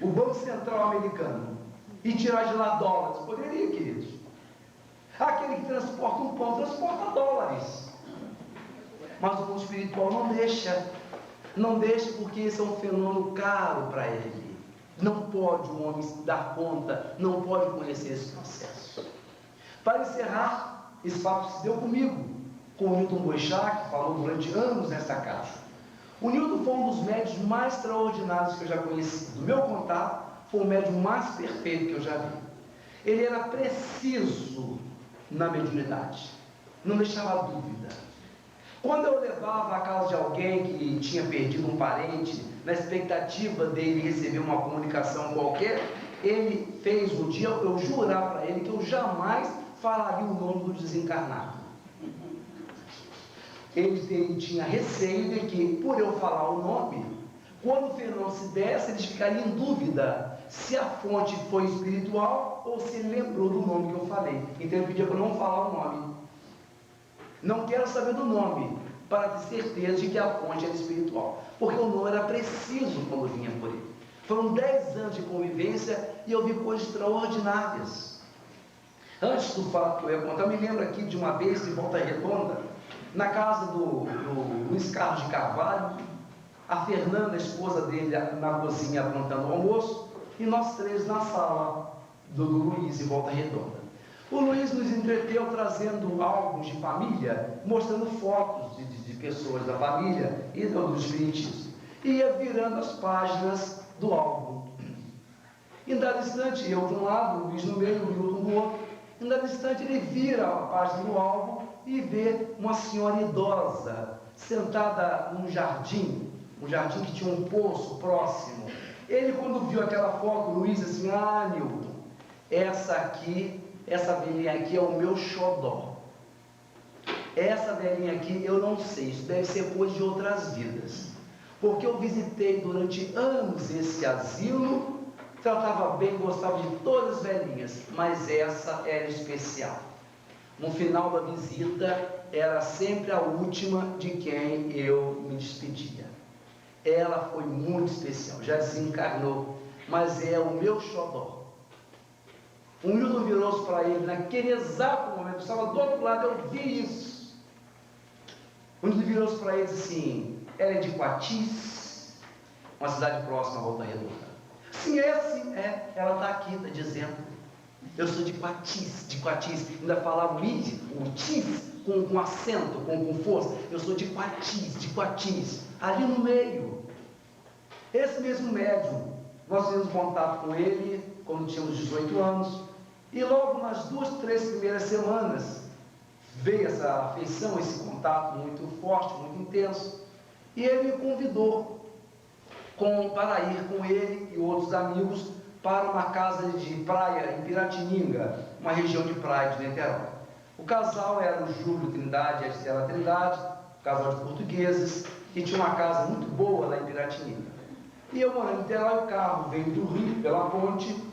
o Banco Central americano, e tirar de lá dólares. Poderia, queridos. Aquele que transporta um pão, transporta dólares. Mas o mundo espiritual não deixa. Não deixa porque esse é um fenômeno caro para ele. Não pode o homem se dar conta, não pode conhecer esse processo. Para encerrar, esse fato se deu comigo, com o Newton Boechat, que falou durante anos nessa casa. O Newton foi um dos médios mais extraordinários que eu já conheci. Do meu contato, foi o médium mais perfeito que eu já vi. Ele era preciso na mediunidade, não deixava dúvida. Quando eu levava à casa de alguém que tinha perdido um parente, na expectativa dele receber uma comunicação qualquer, ele fez um dia eu jurar para ele que eu jamais falaria o nome do desencarnado. Ele tinha receio de que, por eu falar o nome, quando o fenômeno se desse, eles ficariam em dúvida se a fonte foi espiritual ou se ele lembrou do nome que eu falei. Então ele pedia para eu não falar o nome. Não quero saber do nome, para ter certeza de que a fonte era espiritual, porque o nome era preciso quando vinha por ele. Foram 10 anos de convivência e eu vi coisas extraordinárias. Antes do fato que eu ia contar, eu me lembro aqui de uma vez em Volta Redonda, na casa do Luiz Carlos de Carvalho, a Fernanda, a esposa dele, na cozinha aprontando o almoço, e nós 3 na sala do Luiz em Volta Redonda. O Luiz nos entreteu trazendo álbuns de família, mostrando fotos de pessoas da família e do espiritismo. Ia virando as páginas do álbum. Em dado instante, eu de um lado, o Luiz no meio, o Milton do outro. Em dado instante, ele vira a página do álbum e vê uma senhora idosa sentada num jardim, um jardim que tinha um poço próximo. Ele, quando viu aquela foto, Luiz, assim, ah, Newton, essa velhinha aqui é o meu xodó. Essa velhinha aqui, eu não sei, isso deve ser coisa de outras vidas. Porque eu visitei durante anos esse asilo, tratava bem, gostava de todas as velhinhas, mas essa era especial. No final da visita, era sempre a última de quem eu me despedia. Ela foi muito especial, já desencarnou, mas é o meu xodó. O Newton virou-se para ele, naquele exato momento, eu estava do outro lado, eu vi isso. O Newton virou-se para ele assim, ela é de Quatis, uma cidade próxima à Volta Redonda. Sim, ela está aqui, está dizendo. Eu sou de Quatis, ainda falava o id, o tis, com acento, com força. Eu sou de Quatis, ali no meio. Esse mesmo médium, nós tivemos contato com ele quando tínhamos 18 anos, e logo nas 2, 3 primeiras semanas veio essa afeição, esse contato muito forte, muito intenso, e ele me convidou para ir com ele e outros amigos para uma casa de praia em Piratininga, uma região de praia de Niterói. O casal era o Júlio Trindade e a Estela Trindade, casal de portugueses, que tinha uma casa muito boa lá em Piratininga. E eu morando em Niterói, o carro veio do Rio, pela ponte,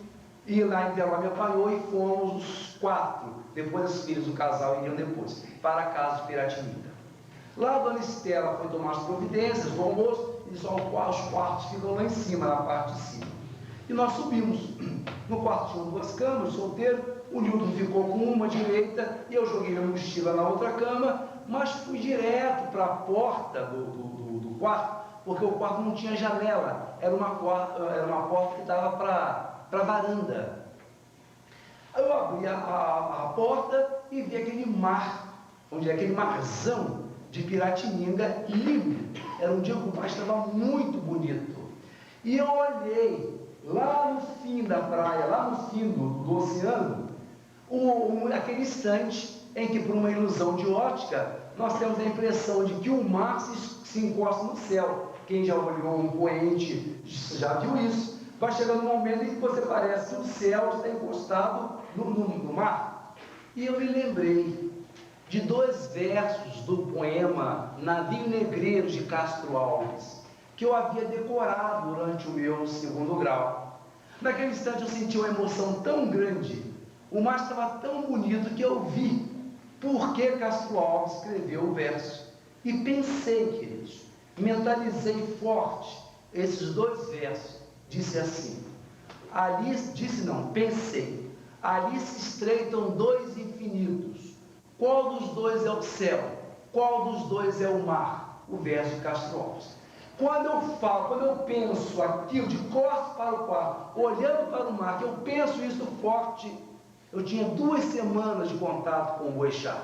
e lá em Niterói me apanhou e fomos os 4, depois os filhos do casal iriam depois, para a casa de Piratininga. Lá a dona Estela foi tomar as providências do almoço, e só os quartos ficam lá em cima, na parte de cima. E nós subimos. No quarto tinham 2 camas, solteiro. O Newton ficou com uma direita e eu joguei minha mochila na outra cama, mas fui direto para a porta do quarto, porque o quarto não tinha janela, era uma porta que dava para a varanda. Aí eu abri a porta e vi aquele mar, aquele marzão de Piratininga lindo. Era um dia que o mar estava muito bonito. E eu olhei lá no fim da praia, lá no fim do oceano, aquele instante em que, por uma ilusão de ótica, nós temos a impressão de que o mar se encosta no céu. Quem já olhou um poente já viu isso. Vai chegando um momento em que você parece que o céu está encostado no mar. E eu me lembrei de 2 versos do poema Navio Negreiro de Castro Alves, que eu havia decorado durante o meu 2º grau. Naquele instante eu senti uma emoção tão grande, o mar estava tão bonito que eu vi por que Castro Alves escreveu o verso. E pensei, queridos, mentalizei forte esses 2 versos. Disse assim, pensei, ali se estreitam 2 infinitos. Qual dos 2 é o céu? Qual dos 2 é o mar? O verso de Castro Alves. Quando eu penso aquilo de costas para o quarto, olhando para o mar, que eu penso isso forte, eu tinha 2 semanas de contato com o Boechat.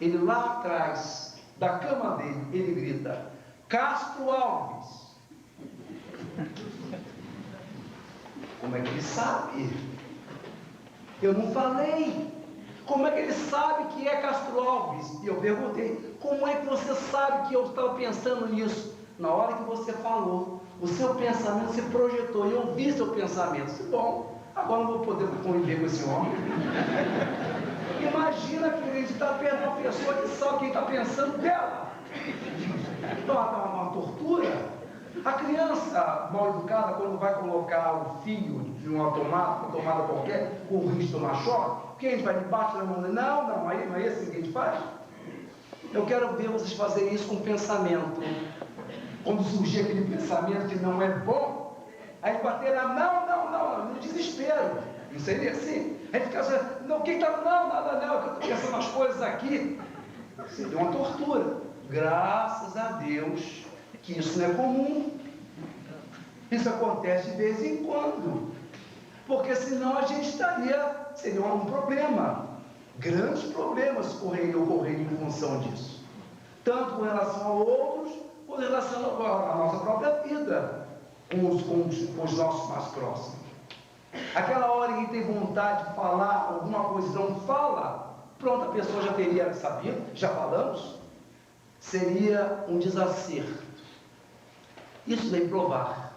Ele lá atrás, da cama dele, ele grita, Castro Alves. Como é que ele sabe? Eu não falei. Como é que ele sabe que é Castro Alves? E eu perguntei, como é que você sabe que eu estava pensando nisso? Na hora que você falou, o seu pensamento se projetou, e eu vi seu pensamento. Disse, bom, agora não vou poder conviver com esse homem. Imagina que ele está perto de uma pessoa que sabe o que está pensando dela. Então, uma tortura. A criança mal educada, quando vai colocar o fio de uma tomada qualquer, com o risco de tomar choque, que a gente vai debaixo da mão, não é assim que a gente faz. Eu quero ver vocês fazerem isso com pensamento. Quando surgir aquele pensamento que não é bom, aí bater no desespero. Não seria assim? Aí ficar assim, não, quem está, não, eu estou pensando nas coisas aqui. Seria uma tortura. Graças a Deus que isso não é comum. Isso acontece de vez em quando. Porque senão a gente seria um problema. Grandes problemas ocorreriam em função disso. Tanto com relação a outros, quanto em relação à nossa própria vida, com os nossos mais próximos. Aquela hora em que tem vontade de falar alguma coisa e não fala, pronto, a pessoa já teria sabido, já falamos, seria um desacerto. Isso vem provar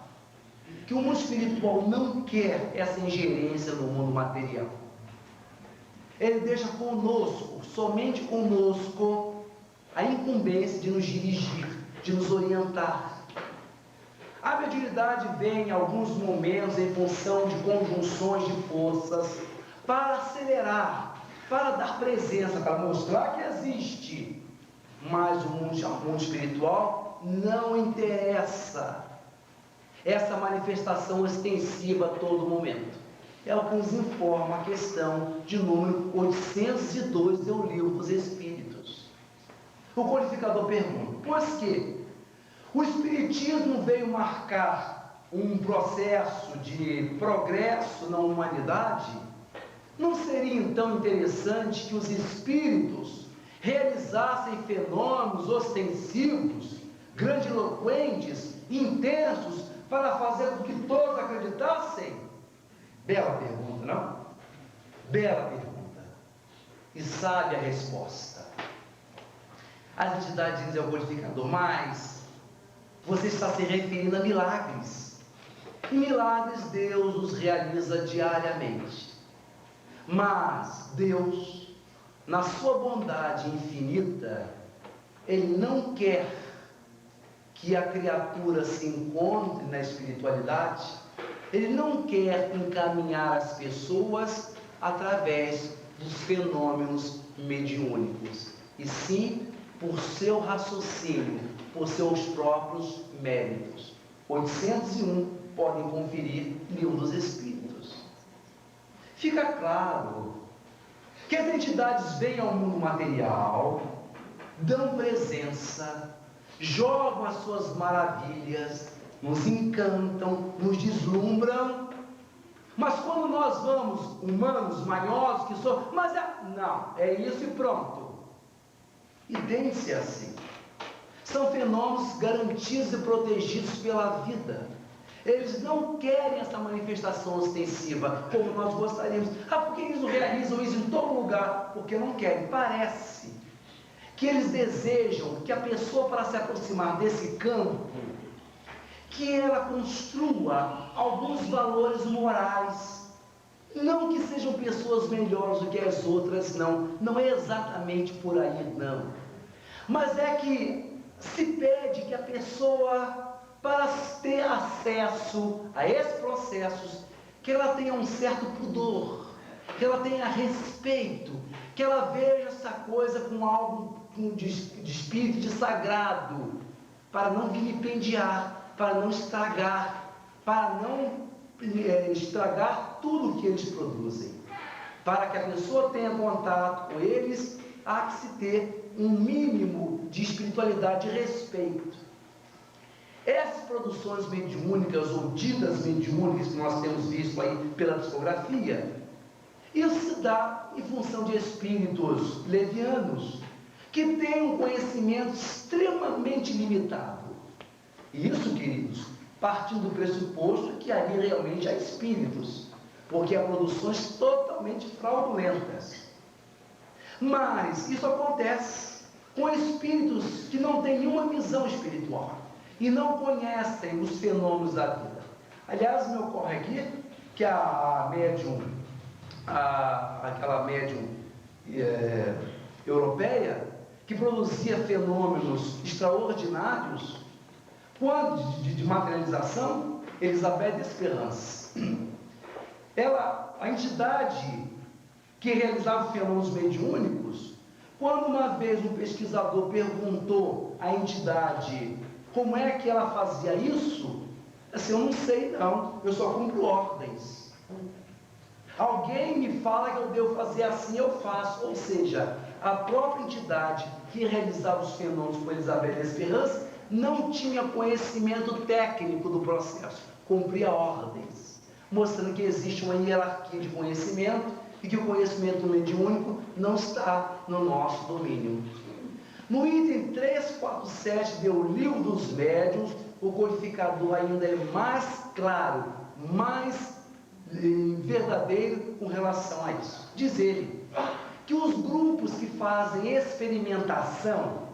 que o mundo espiritual não quer essa ingerência no mundo material. Ele deixa conosco, somente conosco, a incumbência de nos dirigir, de nos orientar. A mediunidade vem em alguns momentos em função de conjunções de forças para acelerar, para dar presença, para mostrar que existe. Mas o mundo espiritual não interessa essa manifestação ostensiva a todo momento. É o que nos informa a questão de número 802 do Livro dos Espíritos. O codificador pergunta: pois que o Espiritismo veio marcar um processo de progresso na humanidade, não seria então interessante que os espíritos realizassem fenômenos ostensivos, grandiloquentes, intensos, para fazer com que todos acreditassem? Bela pergunta, não? Bela pergunta. E sabe a resposta. As entidades dizem ao codificador: mas você está se referindo a milagres. E milagres Deus os realiza diariamente. Mas Deus, na sua bondade infinita, Ele não quer que a criatura se encontre na espiritualidade. Ele não quer encaminhar as pessoas através dos fenômenos mediúnicos, e sim por seu raciocínio, por seus próprios méritos. 801, podem conferir, Livro dos Espíritos. Fica claro que as entidades vêm ao mundo material, dão presença, jogam as suas maravilhas, nos encantam, nos deslumbram, mas quando nós vamos, humanos, manhosos que somos, mas não, é isso e pronto. E tem-se assim. São fenômenos garantidos e protegidos pela vida. Eles não querem essa manifestação ostensiva como nós gostaríamos. Por que eles não realizam isso em todo lugar? Porque não querem. Parece que eles desejam que a pessoa, para se aproximar desse campo, que ela construa alguns valores morais. Não que sejam pessoas melhores do que as outras, não é exatamente por aí, não. Mas é que se pede que a pessoa, para ter acesso a esses processos, que ela tenha um certo pudor, que ela tenha respeito, que ela veja essa coisa com algo de espírito, de sagrado, para não vilipendiar, para não estragar, para não estragar tudo que eles produzem. Para que a pessoa tenha contato com eles, há que se ter um mínimo de espiritualidade e respeito. Essas produções mediúnicas ou ditas mediúnicas que nós temos visto aí pela psicografia, isso se dá em função de espíritos levianos que têm um conhecimento extremamente limitado. Isso, queridos, partindo do pressuposto que ali realmente há espíritos, porque há produções totalmente fraudulentas. Mas isso acontece com espíritos que não têm nenhuma visão espiritual e não conhecem os fenômenos da vida. Aliás, me ocorre aqui que a médium, aquela médium europeia, que produzia fenômenos extraordinários, quando de materialização, Elizabeth Esperance, a entidade que realizava fenômenos mediúnicos, quando uma vez um pesquisador perguntou à entidade como é que ela fazia isso, assim: eu não sei não, eu só cumpro ordens. Alguém me fala que eu devo fazer assim, eu faço. Ou seja, a própria entidade que realizava os fenômenos com Elizabeth Esperance não tinha conhecimento técnico do processo, cumpria ordens, mostrando que existe uma hierarquia de conhecimento e que o conhecimento mediúnico não está no nosso domínio. No item 347 do Livro dos Médiuns, o codificador ainda é mais claro, mais verdadeiro com relação a isso. Diz ele que os grupos que fazem experimentação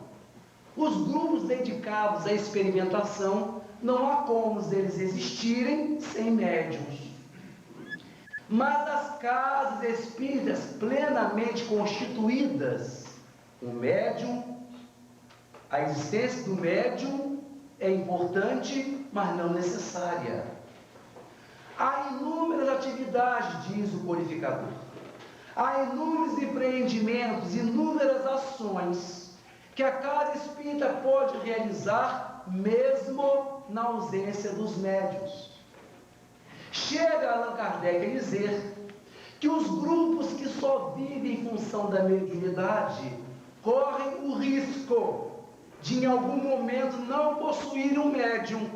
Os grupos dedicados à experimentação, não há como eles existirem sem médiums. Mas as casas espíritas plenamente constituídas, o médium, a existência do médium é importante, mas não necessária. Há inúmeras atividades, diz o codificador. Há inúmeros empreendimentos, inúmeras ações que a casa espírita pode realizar mesmo na ausência dos médiuns. Chega Allan Kardec a dizer que os grupos que só vivem em função da mediunidade correm o risco de em algum momento não possuírem um médium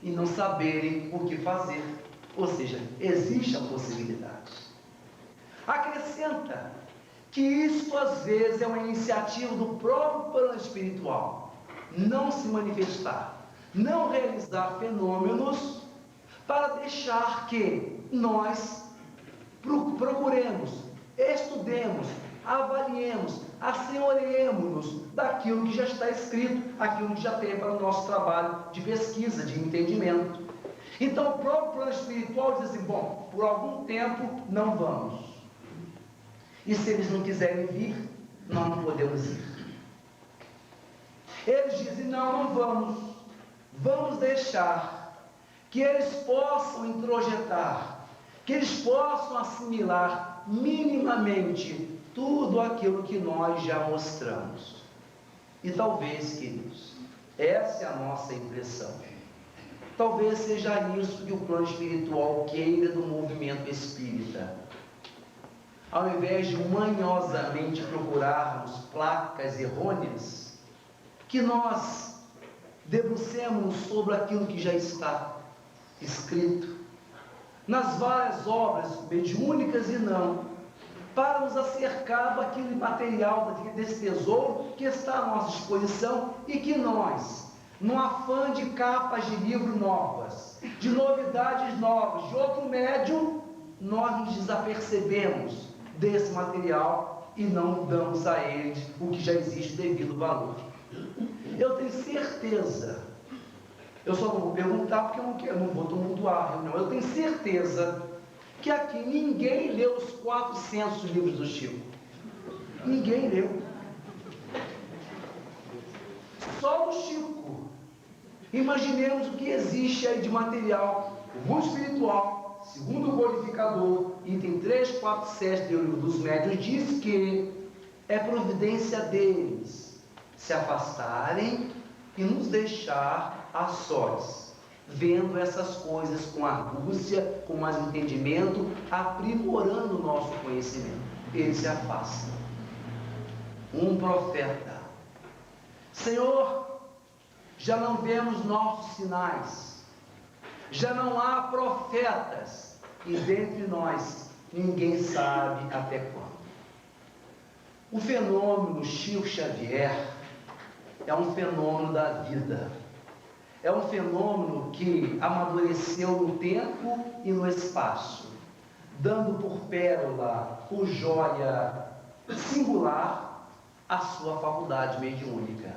e não saberem o que fazer. Ou seja, existe a possibilidade. Acrescenta que isso às vezes é uma iniciativa do próprio plano espiritual, não se manifestar, não realizar fenômenos, para deixar que nós procuremos, estudemos, avaliemos, assenhoreemos-nos daquilo que já está escrito, aquilo que já tem para o nosso trabalho de pesquisa, de entendimento. Então o próprio plano espiritual diz assim: bom, por algum tempo não vamos. E se eles não quiserem vir, nós não podemos ir. Eles dizem: não vamos. Vamos deixar que eles possam introjetar, que eles possam assimilar minimamente tudo aquilo que nós já mostramos. E talvez, queridos, essa é a nossa impressão. Talvez seja isso que o plano espiritual queira do movimento espírita. Ao invés de manhosamente procurarmos placas errôneas, que nós debrucemos sobre aquilo que já está escrito nas várias obras mediúnicas e não, para nos acercar daquele material, desse tesouro que está à nossa disposição e que nós, no afã de capas de livro novas, de novidades novas, de outro médium, nós nos desapercebemos desse material e não damos a ele o que já existe devido valor. Eu tenho certeza, eu só não vou perguntar porque eu não vou tumultuar a reunião, eu tenho certeza que aqui ninguém leu os 400 livros do Chico. Ninguém leu. Só o Chico. Imaginemos o que existe aí de material. O mundo espiritual, segundo o codificador, item 347 do livro dos médiuns, diz que é providência deles se afastarem e nos deixar a sós, vendo essas coisas com argúcia, com mais entendimento, aprimorando o nosso conhecimento. Eles se afastam. Um profeta: Senhor, já não vemos nossos sinais, já não há profetas, e dentre nós ninguém sabe até quando. O fenômeno Chico Xavier é um fenômeno da vida, é um fenômeno que amadureceu no tempo e no espaço, dando por pérola, por joia singular, a sua faculdade mediúnica,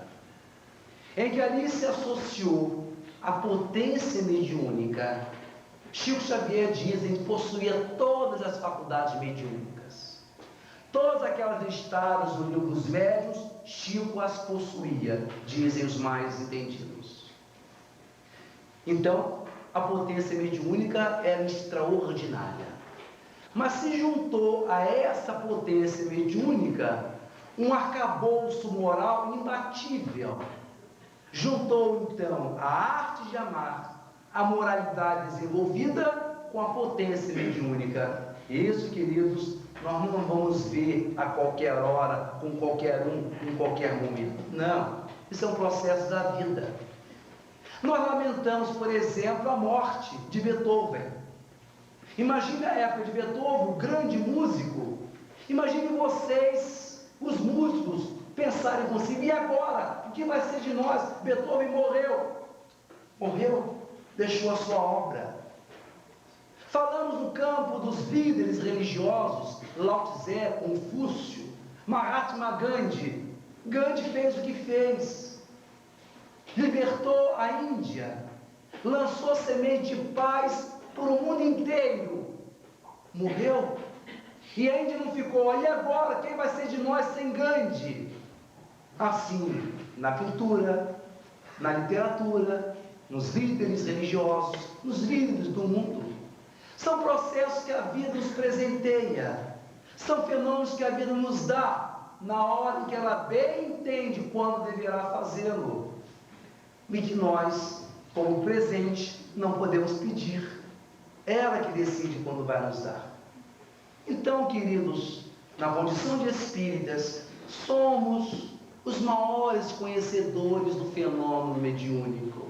em que ali se associou a potência mediúnica. Chico Xavier, dizem, que possuía todas as faculdades mediúnicas, todas aquelas listadas no livro dos médiuns, Chico as possuía, dizem os mais entendidos. Então, a potência mediúnica era extraordinária. Mas se juntou a essa potência mediúnica um arcabouço moral imbatível. Juntou, então, a arte de amar, a moralidade desenvolvida com a potência mediúnica. Isso, queridos, nós não vamos ver a qualquer hora, com qualquer um, em qualquer momento. Não, isso é um processo da vida. Nós lamentamos, por exemplo, a morte de Beethoven. Imagine a época de Beethoven, o grande músico. Imagine vocês, os músicos, pensarem consigo: e agora? O que vai ser de nós? Beethoven morreu. Morreu, deixou a sua obra. Falamos no campo dos líderes religiosos, Lao Tse, Confúcio, Mahatma Gandhi. Gandhi fez o que fez, libertou a Índia, lançou semente de paz por o mundo inteiro, morreu, e a Índia não ficou. E agora, quem vai ser de nós sem Gandhi? Assim, na cultura, na literatura, nos líderes religiosos, nos líderes do mundo. São processos que a vida nos presenteia, são fenômenos que a vida nos dá na hora em que ela bem entende quando deverá fazê-lo, e que nós, como presente, não podemos pedir. Ela que decide quando vai nos dar. Então, queridos, na condição de espíritas, somos os maiores conhecedores do fenômeno mediúnico,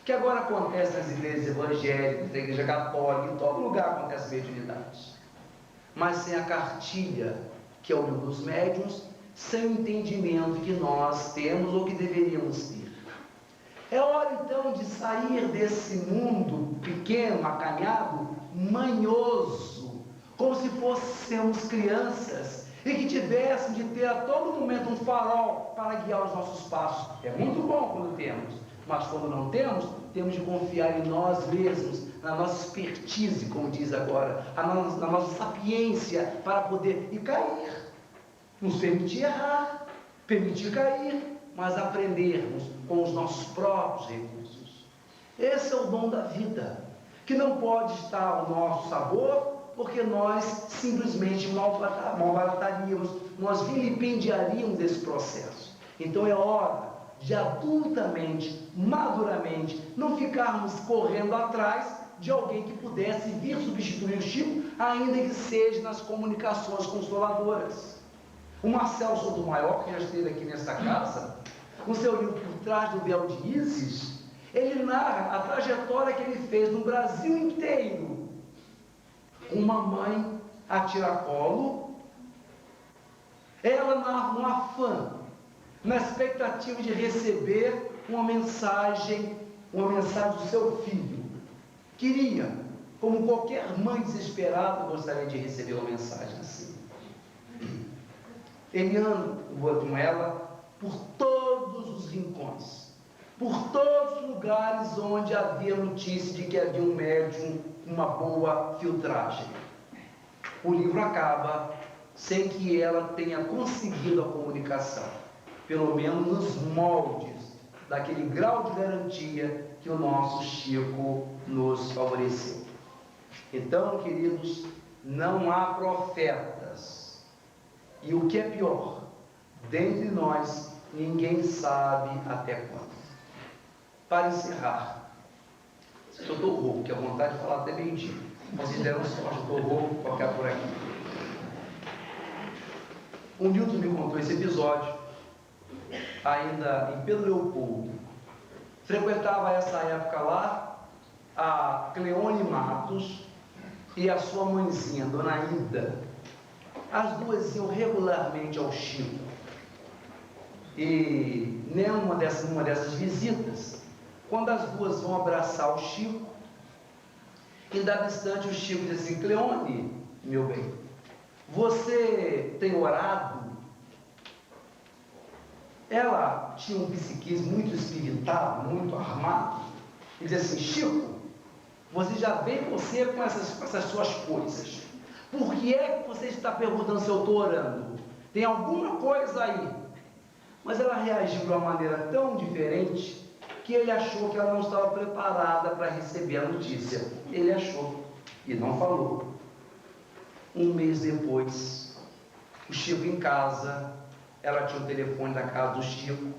que agora acontece nas igrejas evangélicas, na igreja católica, em todo lugar acontece mediunidade. Mas sem a cartilha, que é o livro dos médiuns, sem o entendimento que nós temos ou que deveríamos ter. É hora então de sair desse mundo pequeno, acanhado, manhoso, como se fôssemos crianças e que tivéssemos de ter a todo momento um farol para guiar os nossos passos. É muito bom quando temos, mas quando não temos, temos de confiar em nós mesmos, na nossa expertise, como diz agora, na nossa sapiência para poder e cair, nos permitir errar, permitir cair, mas aprendermos com os nossos próprios recursos. Esse é o dom da vida, que não pode estar ao nosso sabor, porque nós simplesmente malbarataríamos, nós vilipendiaríamos esse processo. Então é hora de adultamente, maduramente, não ficarmos correndo atrás de alguém que pudesse vir substituir o Chico, ainda que seja nas comunicações consoladoras. O Marcelo Sotomayor, que já esteve aqui nessa casa, no seu livro Por Trás do Véu de Ísis, ele narra a trajetória que ele fez no Brasil inteiro. Uma mãe a tiracolo, ela narra um afã, na expectativa de receber uma mensagem do seu filho. Queria, como qualquer mãe desesperada, gostaria de receber uma mensagem assim. Ele anda com ela por todos os rincões, por todos os lugares onde havia notícia de que havia um médium, uma boa filtragem. O livro acaba sem que ela tenha conseguido a comunicação, pelo menos nos moldes daquele grau de garantia que o nosso Chico nos favoreceu. Então, queridos, não há profetas. E o que é pior, dentre nós, ninguém sabe até quando. Para encerrar, eu estou rouco, que é vontade de falar até meio-dia. Vocês deram sorte, eu estou rouco, vou ficar por aqui. O Newton me contou esse episódio, ainda em Pedro Leopoldo. Frequentava essa época lá a Cleone Matos e a sua mãezinha, Dona Ida. As duas iam regularmente ao Chico. E numa dessas visitas, quando as duas vão abraçar o Chico, em dado instante o Chico diz assim: Cleone, meu bem, você tem orado? Ela tinha um psiquismo muito espiritado, muito armado, e diz assim: Chico, você já vem você com essas suas coisas. Por que é que você está perguntando se eu estou orando? Tem alguma coisa aí? Mas ela reagiu de uma maneira tão diferente que ele achou que ela não estava preparada para receber a notícia. Ele achou e não falou. Um mês depois, o Chico em casa, ela tinha o telefone da casa do Chico,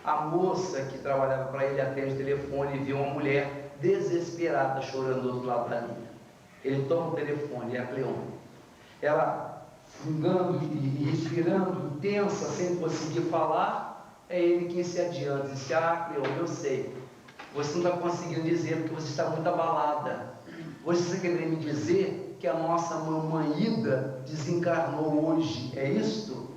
a moça que trabalhava para ele atende o telefone e viu uma mulher desesperada chorando do outro lado da linha. Ele toma o telefone, é a Cleone. Ela, fungando e respirando, intensa, sem conseguir falar, é ele quem se adianta. Diz: ah, Cleone, eu sei, você não está conseguindo dizer porque você está muito abalada. Você está querendo me dizer que a nossa mamãe Ida desencarnou hoje, é isto?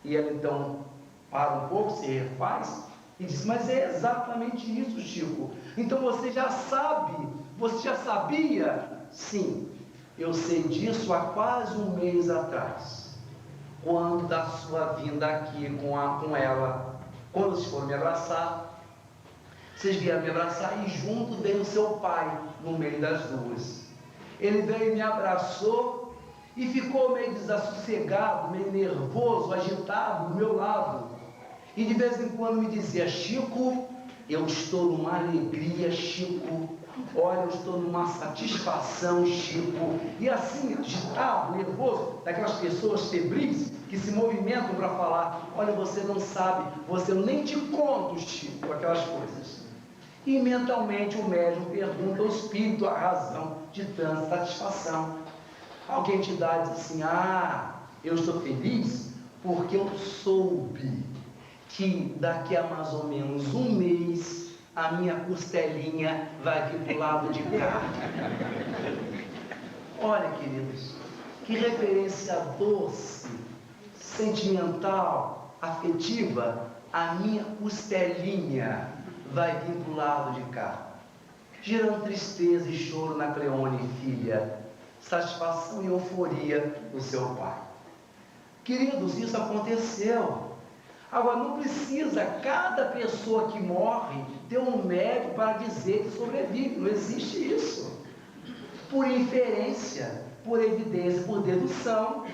E ela então para um pouco, se refaz e diz: mas é exatamente isso, Chico. Então você já sabe, você já sabia? Sim, eu sei disso há quase um mês atrás, quando da sua vinda aqui com ela. Quando vocês foram me abraçar, vocês vieram me abraçar e junto veio o seu pai no meio das duas. Ele veio e me abraçou e ficou meio desassossegado, meio nervoso, agitado do meu lado. E de vez em quando me dizia: Chico, eu estou numa alegria, Chico. Olha, eu estou numa satisfação, Chico. E assim, agitado, nervoso, daquelas pessoas febris que se movimentam para falar: olha, você não sabe, você nem te conto, Chico, aquelas coisas. E mentalmente o médium pergunta ao espírito a razão de tanta satisfação. Alguém te dá e diz assim: ah, eu estou feliz porque eu soube que daqui a mais ou menos um mês a minha costelinha vai vir para o lado de cá. Olha, queridos, que referência doce, sentimental, afetiva. A minha costelinha vai vir para o lado de cá, gerando tristeza e choro na Cleone, filha, satisfação e euforia do seu pai. Queridos, isso aconteceu. Agora, não precisa cada pessoa que morre ter um médico para dizer que sobrevive. Não existe isso. Por inferência, por evidência, por dedução,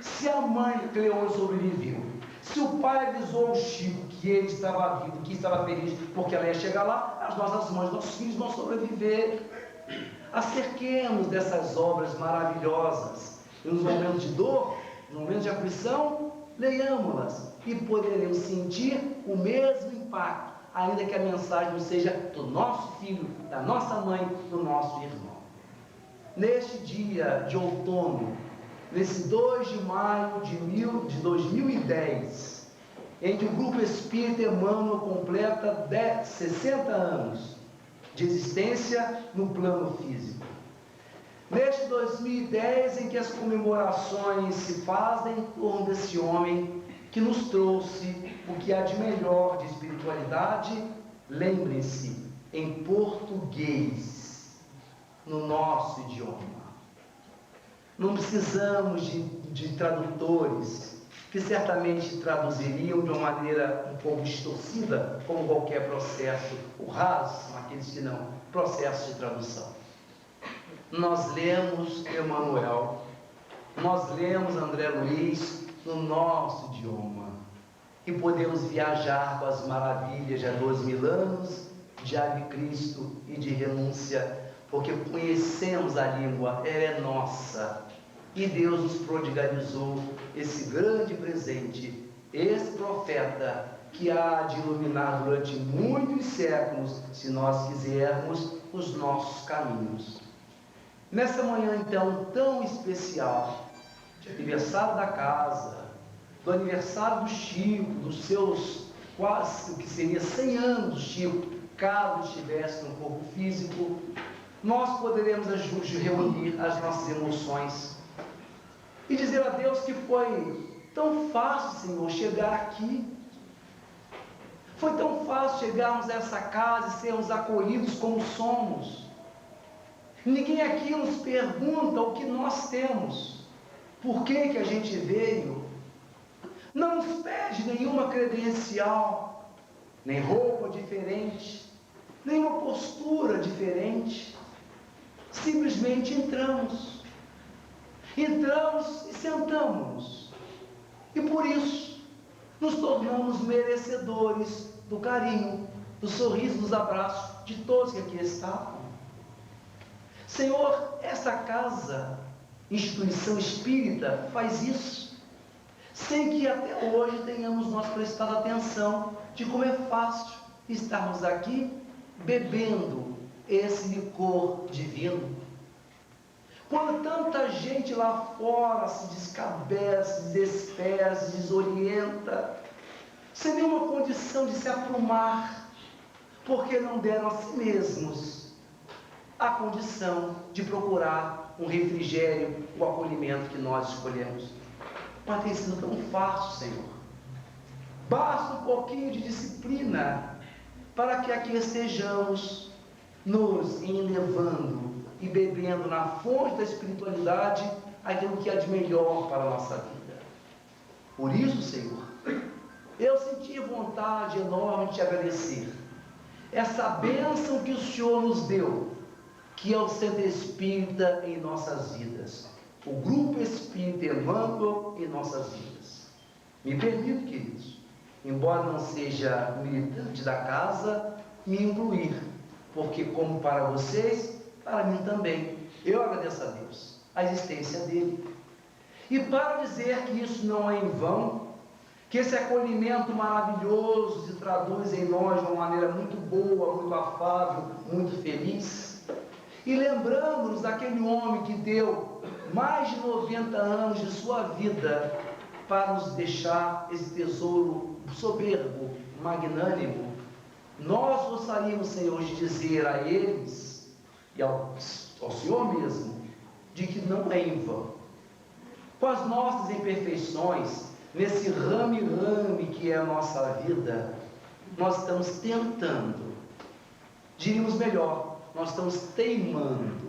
se a mãe Cleone sobreviveu, se o pai avisou o Chico que ele estava vivo, que estava feliz porque ela ia chegar lá, as nossas mães, nossos filhos vão sobreviver. Acerquemos dessas obras maravilhosas. E nos momentos de dor, nos momentos de aflição, leiamos-las e poderemos sentir o mesmo impacto, ainda que a mensagem não seja do nosso filho, da nossa mãe, do nosso irmão. Neste dia de outono, nesse 2 de maio de 2010, em que o Grupo Espírita Emmanuel completa 60 anos de existência no plano físico. Neste 2010, em que as comemorações se fazem em torno desse homem que nos trouxe o que há de melhor de espiritualidade, lembrem-se, em português, no nosso idioma. Não precisamos de tradutores que certamente traduziriam de uma maneira um pouco distorcida, como qualquer processo. O raso são aqueles que não, processo de tradução. Nós lemos Emmanuel, nós lemos André Luiz no nosso idioma e podemos viajar com as maravilhas de há 2000 anos de Ave Cristo e de renúncia, porque conhecemos a língua, ela é nossa, e Deus nos prodigalizou esse grande presente, esse profeta que há de iluminar durante muitos séculos, se nós quisermos, os nossos caminhos. Nessa manhã, então, tão especial, de aniversário da casa, do aniversário do Chico, dos seus quase, o que seria 100 anos do Chico, caso estivesse no corpo físico, nós poderemos reunir as nossas emoções e dizer a Deus que foi tão fácil, Senhor, chegar aqui. Foi tão fácil chegarmos a essa casa e sermos acolhidos como somos. Ninguém aqui nos pergunta o que nós temos, por que a gente veio. Não nos pede nenhuma credencial, nem roupa diferente, nenhuma postura diferente. Simplesmente entramos e sentamos, e por isso nos tornamos merecedores do carinho, do sorriso, dos abraços de todos que aqui estavam. Senhor, essa casa, instituição espírita, faz isso, sem que até hoje tenhamos nós prestado atenção de como é fácil estarmos aqui bebendo esse licor divino. Quando tanta gente lá fora se descabece, se desespera, se desorienta, sem nenhuma condição de se aprumar, porque não deram a si mesmos a condição de procurar um refrigério, o acolhimento que nós escolhemos. Mas tem sido tão fácil, Senhor. Basta um pouquinho de disciplina para que aqui estejamos nos elevando e bebendo na fonte da espiritualidade aquilo que há de melhor para a nossa vida. Por isso, Senhor, eu senti vontade enorme de te agradecer essa bênção que o Senhor nos deu, que é o Centro Espírita em nossas vidas, o Grupo Espírita Emmanuel em nossas vidas. Me permito, queridos, embora não seja militante da casa, me incluir, porque como para vocês, para mim também, eu agradeço a Deus a existência dele. E para dizer que isso não é em vão, que esse acolhimento maravilhoso se traduz em nós de uma maneira muito boa, muito afável, muito feliz, e lembrando-nos daquele homem que deu mais de 90 anos de sua vida para nos deixar esse tesouro soberbo, magnânimo, nós gostaríamos, Senhor, de dizer a eles e ao Senhor mesmo, de que não é em vão. Com as nossas imperfeições, nesse rame-rame que é a nossa vida, nós estamos tentando, diríamos melhor, nós estamos teimando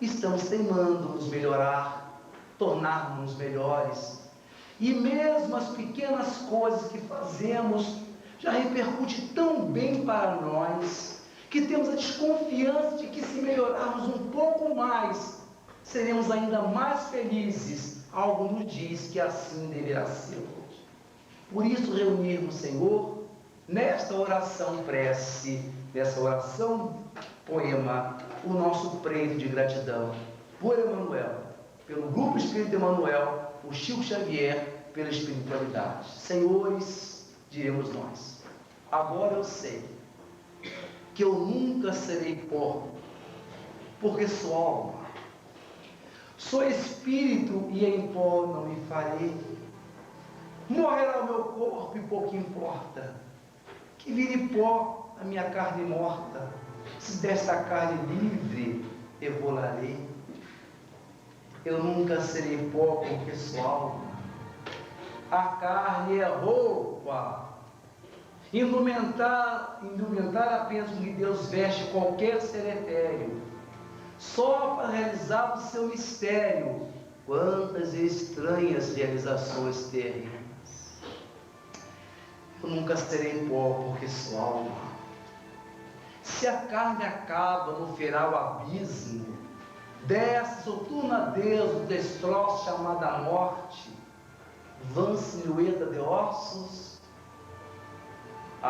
nos melhorar, tornarmos melhores, e mesmo as pequenas coisas que fazemos já repercute tão bem para nós, que temos a desconfiança de que se melhorarmos um pouco mais, seremos ainda mais felizes. Algo nos diz que assim deverá ser. Por isso reunirmos, Senhor, nesta oração prece, nessa oração poema, o nosso preito de gratidão por Emmanuel, pelo Grupo Espírita Emmanuel, por Chico Xavier, pela espiritualidade. Senhores, diremos nós, agora eu sei que eu nunca serei pó, porque sou alma. Sou espírito e em pó não me farei. Morrerá o meu corpo e pouco importa, que vire pó a minha carne morta. Se desta carne livre eu volarei. Eu nunca serei pó porque sou alma. A carne é roupa, indumentar apenas com que Deus veste qualquer ser etéreo, só para realizar o seu mistério. Quantas estranhas realizações terrenas. Eu nunca serei pó porque sou alma. Se a carne acaba no feral abismo, desce soturna Deus o destroço chamada morte, vã silhueta de ossos, a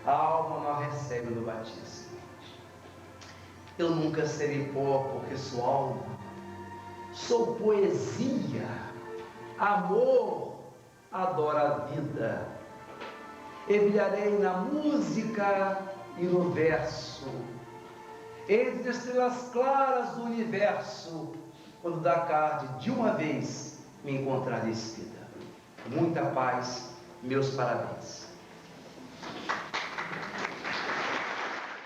alma não recebe no batismo. Eu nunca serei pó porque sou alma, sou poesia, amor, adoro a vida, e brilharei na música e no verso, entre as estrelas claras do universo, quando da tarde de uma vez me encontrar despida. Muita paz, meus parabéns.